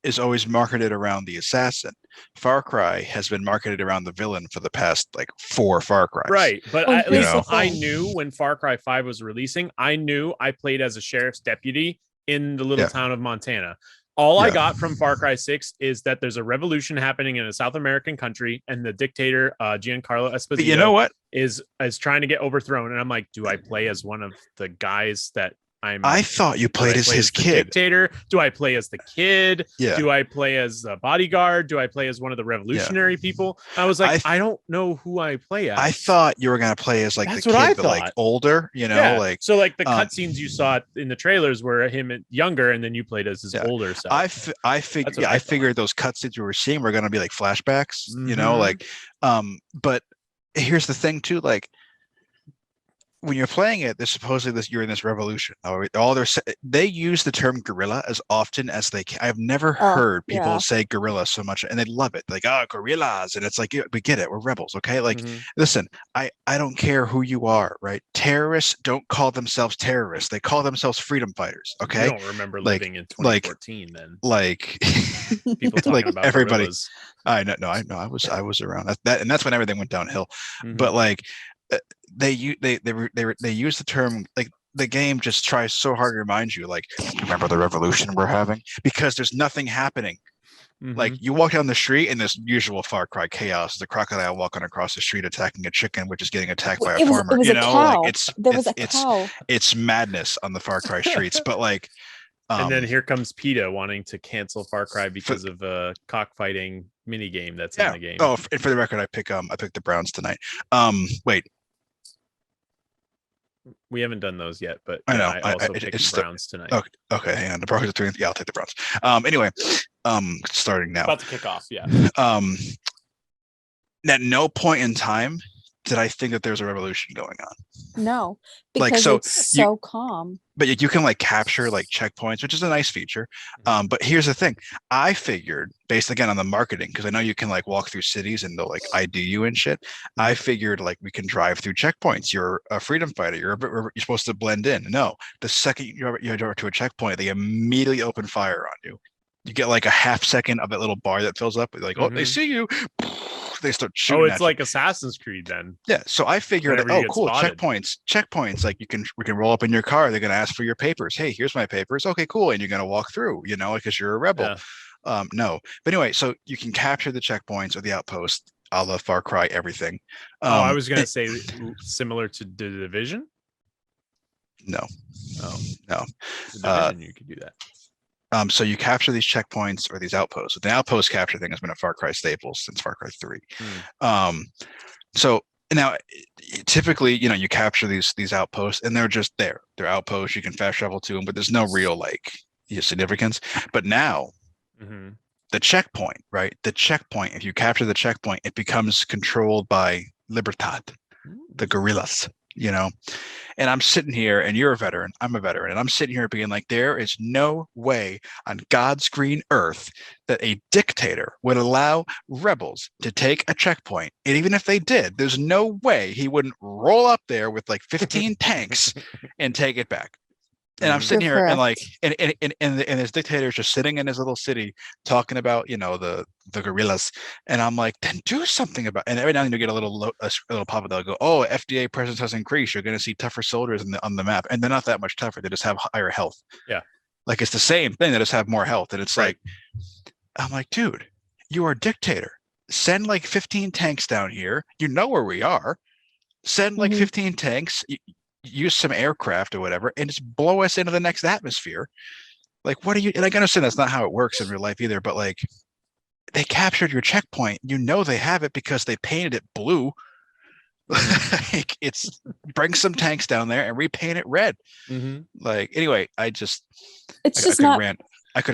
is always marketed around the assassin. Far Cry has been marketed around the villain for the past like 4 Far Cries. Right, but at least I knew when Far Cry 5 was releasing, I knew I played as a sheriff's deputy in the little town of Montana. All I got from Far Cry 6 is that there's a revolution happening in a South American country, and the dictator Giancarlo Esposito, you know what, is trying to get overthrown. And I'm like, do I play as one of the guys that I thought you played as his kid. Dictator? Do I play as the kid? Yeah. Do I play as the bodyguard? Do I play as one of the revolutionary people? I was like, I don't know who I play as. I thought you were gonna play as like the kid, but like older, like so like the cutscenes you saw in the trailers were him younger, and then you played as his older self. I figured those cutscenes you were seeing were gonna be like flashbacks, but here's the thing too, like, when you're playing it, there's supposedly you're in this revolution. They use the term guerrilla as often as they can. I've never heard people say guerrilla so much, and they love it. Like, guerrillas, and it's like, we get it. We're rebels, okay? Like, listen, I don't care who you are, right? Terrorists don't call themselves terrorists. They call themselves freedom fighters, okay? You don't remember living in 2014 then. Like, people talking like about everybody. Guerrillas. I know. I was around that, and that's when everything went downhill. But like, they use the term, like, the game just tries so hard to remind you, like, remember the revolution we're having, because there's nothing happening. Like, you walk down the street and this usual Far Cry chaos, the crocodile walking across the street attacking a chicken which is getting attacked by a farmer. Like, it's madness on the Far Cry streets. But like, and then here comes PETA wanting to cancel Far Cry because of a cockfighting mini game that's in the game. Oh, and for the record, I picked the Browns tonight. Wait. We haven't done those yet, but I know. I also picked the Browns tonight. Okay, hang on. The Broncos are doing. Yeah, I'll take the Browns. Anyway, starting now. About to kick off. Yeah. At no point in time did I think that there's a revolution going on. No, because it's so calm. But you can like capture like checkpoints, which is a nice feature. But here's the thing: I figured, based again on the marketing, because I know you can like walk through cities and they'll like ID you and shit. I figured like we can drive through checkpoints. You're a freedom fighter. You're supposed to blend in. No, the second you drive to a checkpoint, they immediately open fire on you. You get like a half second of that little bar that fills up. Like, oh, they see you. They start shooting. Oh, it's like Assassin's Creed then. Yeah. So I figured, cool, spotted. Checkpoints. Like we can roll up in your car. They're going to ask for your papers. Hey, here's my papers. Okay, cool. And you're going to walk through, because you're a rebel. Yeah. No. But anyway, so you can capture the checkpoints or the outpost, a la Far Cry, everything. I was going to say similar to the Division. No. Oh, no. The Division, you could do that. So you capture these checkpoints or these outposts. The outpost capture thing has been a Far Cry staple since Far Cry 3. So now, typically, you capture these outposts, and they're just there. They're outposts. You can fast travel to them, but there's no real significance. But now, the checkpoint, right? The checkpoint. If you capture the checkpoint, it becomes controlled by Libertad, the guerrillas. And I'm sitting here, and you're a veteran, I'm a veteran, and I'm sitting here being like, there is no way on God's green earth that a dictator would allow rebels to take a checkpoint. And even if they did, there's no way he wouldn't roll up there with like 15 tanks and take it back. And I'm sitting here and like, and this dictator is just sitting in his little city talking about, the guerrillas. And I'm like, then do something about it. And every now and then you get a little pop up. They'll go, oh, FDA presence has increased. You're going to see tougher soldiers on the map. And they're not that much tougher. They just have higher health. Yeah. Like it's the same thing. They just have more health. And it's like, I'm like, dude, you are a dictator. Send like 15 tanks down here. You know where we are. Send like 15 tanks. Use some aircraft or whatever and just blow us into the next atmosphere. Like, what are you? And I understand that's not how it works in real life either, but like, they captured your checkpoint. They have it because they painted it blue. Like, it's bring some tanks down there and repaint it red. Like, anyway, I could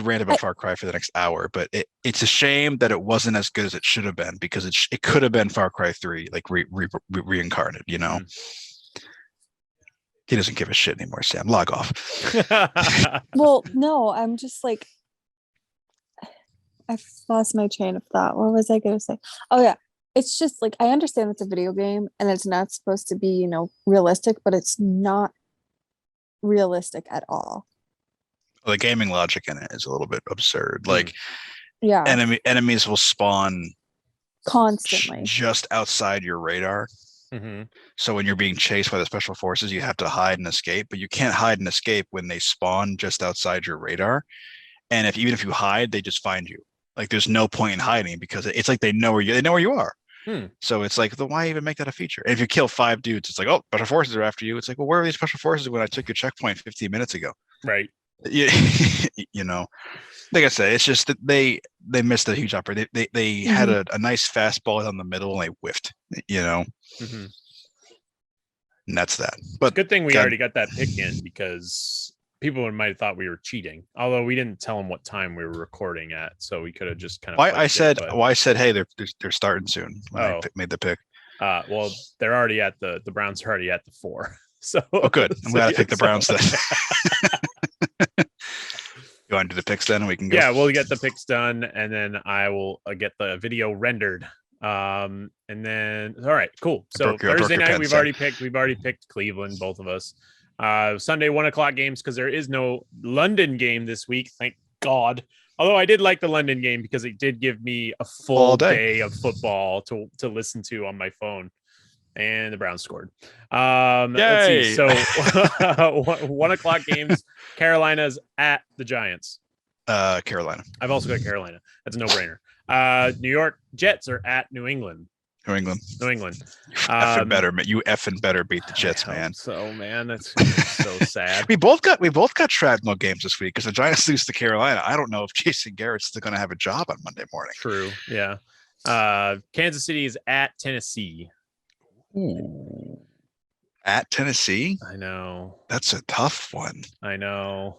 rant about Far Cry for the next hour, but it's a shame that it wasn't as good as it should have been, because it could have been Far Cry 3, like reincarnated, you know. He doesn't give a shit anymore, Sam. Log off. Well, no, I'm just like, I've lost my train of thought. What was I going to say? Oh, yeah. It's just like, I understand it's a video game and it's not supposed to be, you know, realistic, but it's not realistic at all. The gaming logic in it is a little bit absurd. Like, yeah, enemies will spawn constantly just outside your radar. So when you're being chased by the special forces, you have to hide and escape, but you can't hide and escape when they spawn just outside your radar. And even if you hide, they just find you. Like, there's no point in hiding, because it's like they know where you are. So it's like, why even make that a feature? And if you kill 5 dudes, it's like, oh, special forces are after you. It's like, well, where are these special forces when I took your checkpoint 15 minutes ago? Right. You know, like I said, it's just that they missed a huge opportunity. They had a nice fastball on the middle and they whiffed, you know. And that's that. But good thing we already got that pick in, because people might have thought we were cheating, although we didn't tell them what time we were recording at, so we could have just kind of. I said, hey, they're starting soon when I made the pick. Well, they're already at the Browns are already at the 4. So good. I'm glad I picked the Browns then. You want to do the picks then? We can go. Yeah, we'll get the picks done, and then I will get the video rendered. And then, all right, cool. So Thursday night we've already picked Cleveland, both of us. Sunday 1:00 games, because there is no London game this week, thank God. Although I did like the London game, because it did give me a full day of football to listen to on my phone. And the Browns scored. Let's see. So 1:00 games. Carolina's at the Giants. Carolina. I've also got Carolina. That's a no-brainer. New York Jets are at New England. New England. You effing better beat the Jets, man. So, man, that's so sad. we both got shrapnel games this week, because the Giants lose to Carolina. I don't know if Jason Garrett's still going to have a job on Monday morning. True. Yeah. Kansas City is at Tennessee. Ooh. At Tennessee? I know. That's a tough one. I know.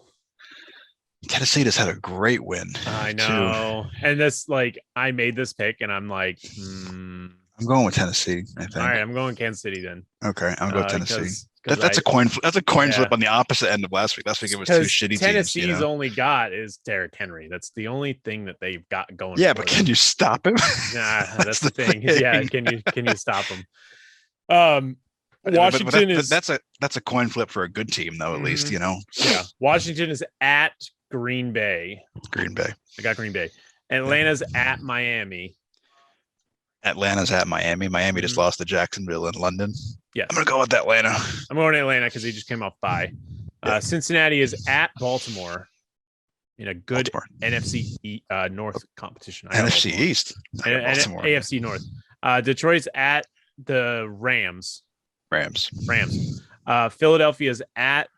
Tennessee just had a great win. I know. Too. And this, like, I made this pick and I'm like, I'm going with Tennessee, I think. All right, I'm going Kansas City then. Okay, I'm going Tennessee. That's a coin flip on the opposite end of last week. Last week it was two shitty Tennessee's teams. Tennessee's only got is Derrick Henry. That's the only thing that they've got going. Yeah, but can you stop him? Nah, that's the thing. Yeah, can you stop him? Washington is that's a coin flip for a good team though, at least, you know. Yeah. Washington is at Green Bay. Green Bay. I got Green Bay. Atlanta's at Miami. Atlanta's at Miami. Miami just lost to Jacksonville in London. Yes. I'm gonna go with Atlanta. I'm going to Atlanta because he just came off bye. Cincinnati is at Baltimore in a good NFC North competition. NFC East. And AFC North. Detroit's at the Rams. Philadelphia's at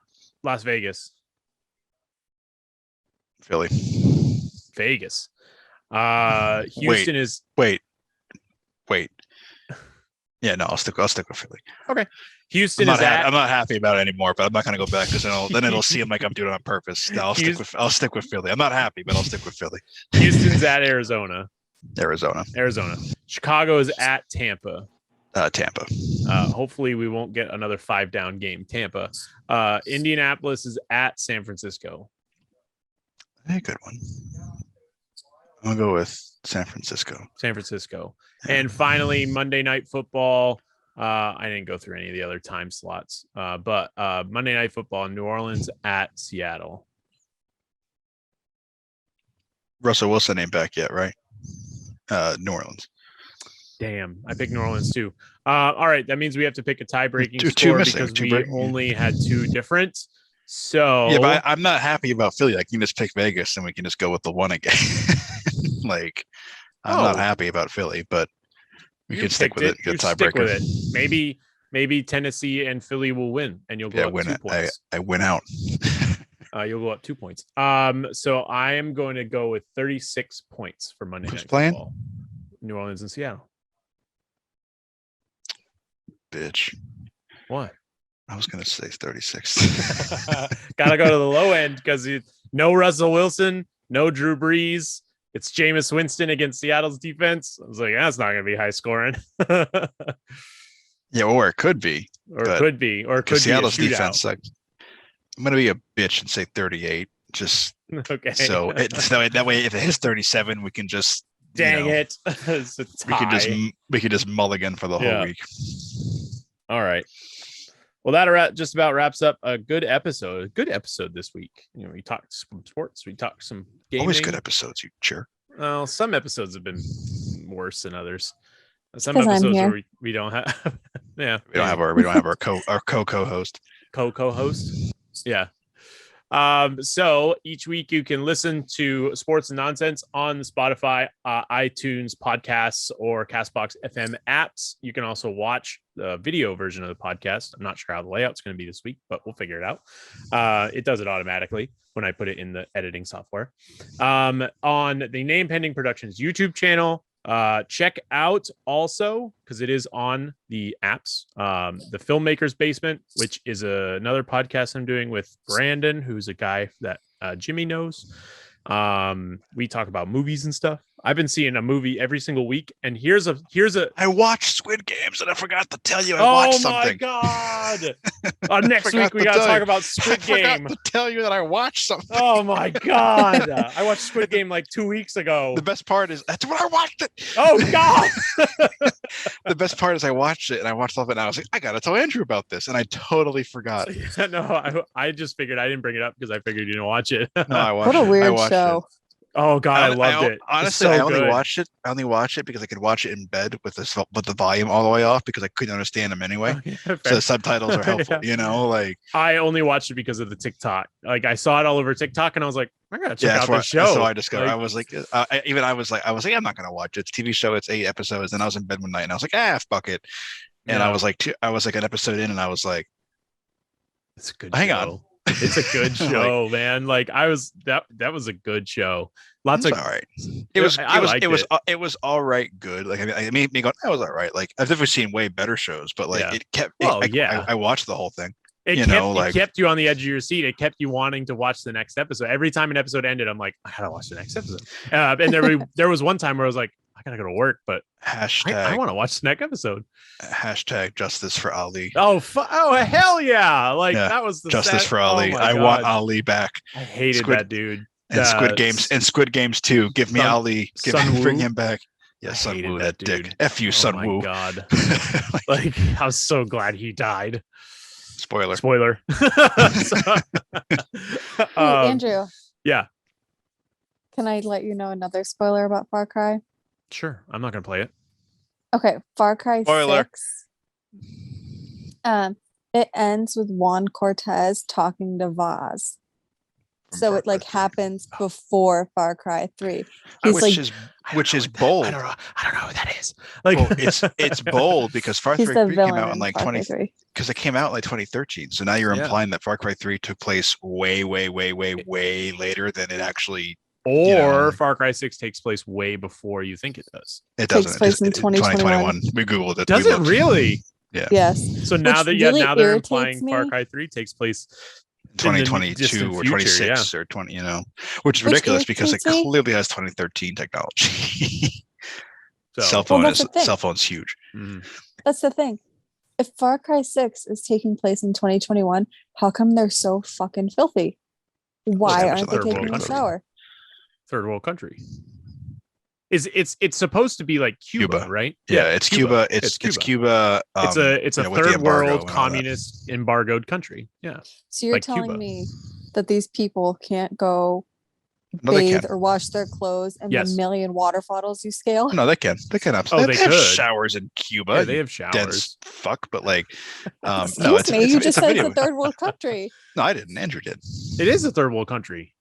Las Vegas. Philly. Vegas. Houston is wait. Yeah, no, I'll stick with Philly. Okay. Houston I'm not happy about it anymore, but I'm not going to go back because then it'll seem like I'm doing it on purpose. No, I'll stick with Philly. I'm not happy, but I'll stick with Philly. Houston's at Arizona. Arizona. Chicago is at Tampa. Tampa. Hopefully we won't get another 5-down game. Tampa. Indianapolis is at San Francisco. Hey, good one. I'm gonna go with San Francisco. And finally, Monday Night Football. I didn't go through any of the other time slots, but Monday Night Football, New Orleans at Seattle. Russell Wilson ain't back yet, right? New Orleans. Damn, I picked New Orleans too. All right, that means we have to pick a tie-breaking score because we only had two different. So yeah, but I'm not happy about Philly. I can just pick Vegas and we can just go with the one again. Like, I'm not happy about Philly, but we can stick with it. Good tiebreaker. Maybe Tennessee and Philly will win, and you'll go up 2 points. I win out. You'll go up 2 points. So I am going to go with 36 points for Monday Night Football. New Orleans and Seattle. bitch. What? I was gonna say 36. Gotta go to the low end because no Russell Wilson, no Drew Brees. It's Jameis Winston against Seattle's defense. I was like, that's not gonna be high scoring. Yeah, or it could be. Or it could be Seattle's defense. Like, I'm gonna be a bitch and say 38. Just okay. So that way, if it hits 37, we can just dang it. It's a tie. We can just mulligan for the whole week. All right. Well, that just about wraps up a good episode. A good episode this week. We talked some sports. We talked some gaming. Always good episodes, you jerk. Well, some episodes have been worse than others. Some episodes where we don't have. Yeah, we don't have our co-host. Co-host. Yeah. So each week you can listen to Sports and Nonsense on the Spotify, iTunes podcasts, or CastboxFM apps. You can also watch the video version of the podcast. I'm not sure how the layout's going to be this week, but we'll figure it out. It does it automatically when I put it in the editing software. On the Name Pending Productions YouTube channel, check out also, because it is on the apps, the Filmmaker's Basement, which is another podcast I'm doing with Brandon, who's a guy that Jimmy knows. We talk about movies and stuff. I've been seeing a movie every single week, and here's a I watched Squid Games, and I forgot to tell you I watched something. Oh my god. Next week we got to talk about Squid Game. I forgot to tell you that I watched something. Oh my god. I watched Squid Game like 2 weeks ago. The best part is that's when I watched it. Oh god. The best part is I watched it, and I watched all of it, and I was like, I gotta tell Andrew about this, and I totally forgot. Yeah, no, I just figured I didn't bring it up because I figured you didn't watch it. No, I watched it. What a weird show. Oh god, I loved it. Honestly, I only watched it. I only watched it because I could watch it in bed with the volume all the way off because I couldn't understand them anyway. So the subtitles are helpful, Like I only watched it because of the TikTok. Like I saw it all over TikTok, and I was like, I gotta check out the show. So I discovered. I was like, I'm not gonna watch it. It's a TV show. It's 8 episodes, and I was in bed one night, and I was like, fuck it. And I was like an episode in, and I was like, it's a good. Hang on. It's a good show, man. Like I was that was a good show. All right. It was all right. Good. Like I made me go, that was all right. Like I've never seen way better shows, but like it kept. I watched the whole thing. It kept you on the edge of your seat. It kept you wanting to watch the next episode. Every time an episode ended, I'm like, I gotta watch the next episode. And there was one time where I was like, I gotta go to work, but I want to watch the next episode. # justice for Ali. Oh hell yeah! Like that was the justice for Ali. I want Ali back. I hated that dude. And Squid Games 2. Give me Ali. Bring him back. Yeah, Sun Woo, that dick. F you, Sun Woo. Oh my god! Like I was so glad he died. Spoiler. Hey, Andrew. Yeah. Can I let you know another spoiler about Far Cry? Sure. I'm not gonna play it. Okay, Far Cry spoiler. 6. It ends with Juan Cortez talking to Vaz. So it happens before Far Cry 3. Which is bold. I don't know who that is. Like it's bold because Far Cry 3 came out in like 20 because it came out in like 2013. So now you're implying that Far Cry 3 took place way later than it actually. Or Far Cry 6 takes place way before you think it does. It doesn't. Takes place in 2021. We Googled it. Does it really? Yeah. Yes. So now now they're implying Far Cry 3 takes place 2022 or 26 or 20, which is ridiculous because it clearly has 2013 technology. Cell phone's huge. Mm-hmm. That's the thing. If Far Cry 6 is taking place in 2021, how come they're so fucking filthy? Why aren't they taking a shower? Third world country. It's supposed to be like Cuba, right? Yeah, it's Cuba. It's Cuba. It's a third world communist embargoed country. Yeah. So you're telling me that these people can't go bathe or wash their clothes in the million water bottles you scale? No, they can. They can absolutely. They have showers in Cuba. Yeah, they have showers. Dense fuck, but like, you just said it's a third world country. No, I didn't. Andrew did. It is a third world country.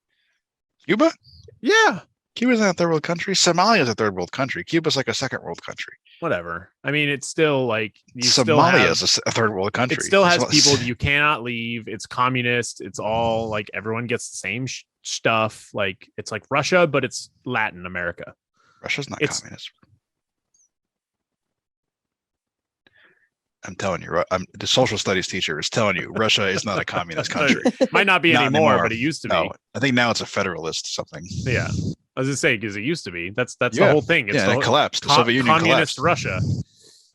Cuba? Yeah. Cuba's not a third world country. Somalia is a third world country. Cuba's like a second world country. Whatever. I mean, it's still like Somalia is a third world country. It still has people you cannot leave. It's communist. It's all like everyone gets the same stuff. Like it's like Russia, but it's Latin America. Russia's not communist. I'm telling you, the social studies teacher is telling you Russia is not a communist country. Might not be Not anymore, anymore. but it used to No, be. I think now it's a federalist something. Yeah. I was just saying, because it used to be. That's the whole thing. It's it collapsed. The Soviet Union communist collapsed. Russia.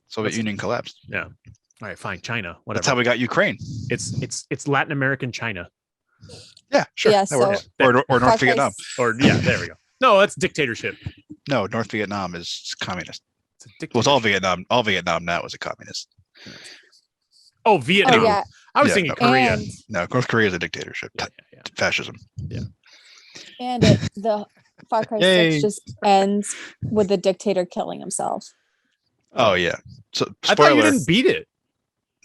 Soviet Union collapsed. Yeah. All right, fine. China. Whatever. That's how we got Ukraine. It's Latin American China. Yeah, sure. Yeah, that works. Or North Vietnam. Or there we go. No, that's dictatorship. No, North Vietnam is communist. It's a dictatorship. Well, it's all Vietnam. All Vietnam now is a communist. Oh, Vietnam. Oh, yeah. I was thinking Korea. And, No, North Korea is a dictatorship. Fascism. Yeah. and the Far Cry Yay. 6 just ends with the dictator killing himself. Oh yeah. So I spoiler. thought you didn't beat it.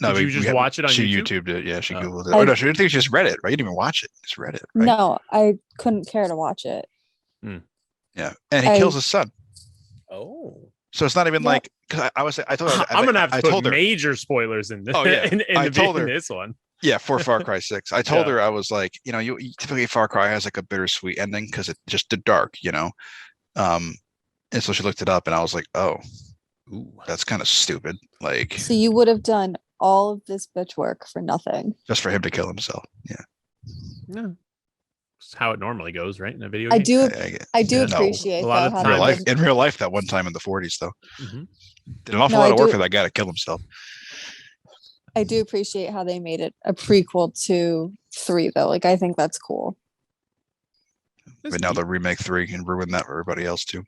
No, Did you just watch it on she YouTube? YouTubed it. Yeah, she Oh. Googled it. Oh no, she didn't think she just read it, right? You didn't even watch it. Just read it, right? No, I couldn't care to watch it. Yeah. And he kills his son. Oh. So it's not even Yeah. like, because I told her I'm gonna have to put told her, major spoilers in this. Oh, yeah. I told her- in this one. yeah, for Far Cry 6. I told Yeah. her, I was like, you typically Far Cry has like a bittersweet ending because it's just the dark, and so she looked it up and I was like, oh, Ooh. that's kind of stupid. Like So you would have done all of this bitch work for nothing. just for him to kill himself. Yeah. Yeah. It's how it normally goes, right? In a video I game. do get- I do Yeah. appreciate A lot though of how in they real life, did- in real life, that one time in the 40s though, Mhm. did an awful No, lot I of work do- for that guy to kill himself. I do appreciate how they made it a prequel to 3 though. Like I think that's cool. But now they'll remake 3 and ruin that for everybody else too.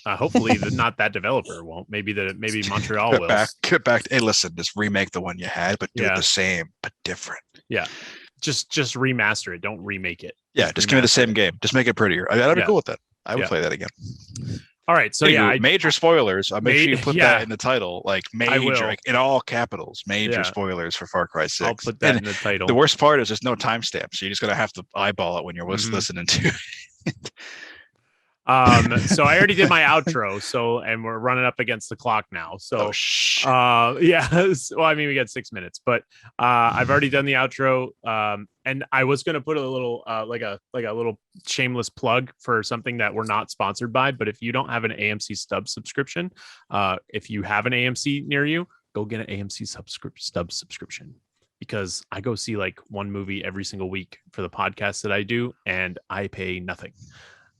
Hopefully, not that developer won't. Maybe Montreal will. Get back. Hey, listen, just remake the one you had, but do Yeah. it the same, but different. Just remaster it. Don't remake it. Yeah, just give me the same game. Just make it prettier. I'd be Yeah. cool with that. I would Yeah. play that again. All right. So major spoilers. I'll make sure you put yeah. that in the title, like will. major, like in all capitals. Major Yeah. spoilers for Far Cry 6. I'll put that And in the title. the worst part is there's no timestamp, so you're just gonna have to eyeball it when you're Mhm. listening to. So I already did my outro. And we're running up against the clock now. So, yeah. Well, I mean, we got 6 minutes, but I've already done the outro. And I was gonna put a little, like a little shameless plug for something that we're not sponsored by. But if you don't have an AMC stub subscription, if you have an AMC near you, go get an AMC stub subscription. Because I go see like one movie every single week for the podcast that I do, and I pay nothing.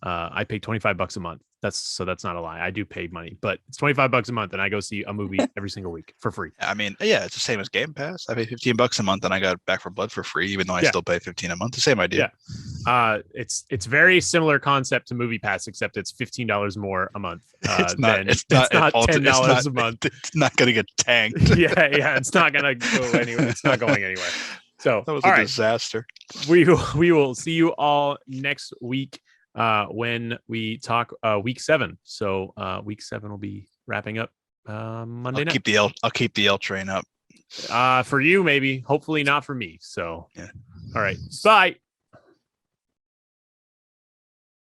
I pay $25 a month. That's not a lie. I do pay money, but it's $25 a month, and I go see a movie every single week for free. I mean, yeah, it's the same as Game Pass. I pay $15 a month, and I got Back 4 Blood for free, even though I still pay $15 a month. The same idea. Yeah. It's very similar concept to Movie Pass, except it's $15 more a month. It's not $10 a month. It's not going to get tanked. yeah. It's not gonna go anywhere. It's not going anywhere. So That was all a right. disaster. We will see you all next week when we talk week 7. So week 7 will be wrapping up Monday night. I'll keep the L train up. For you, maybe. Hopefully not for me. So yeah. All right. Bye.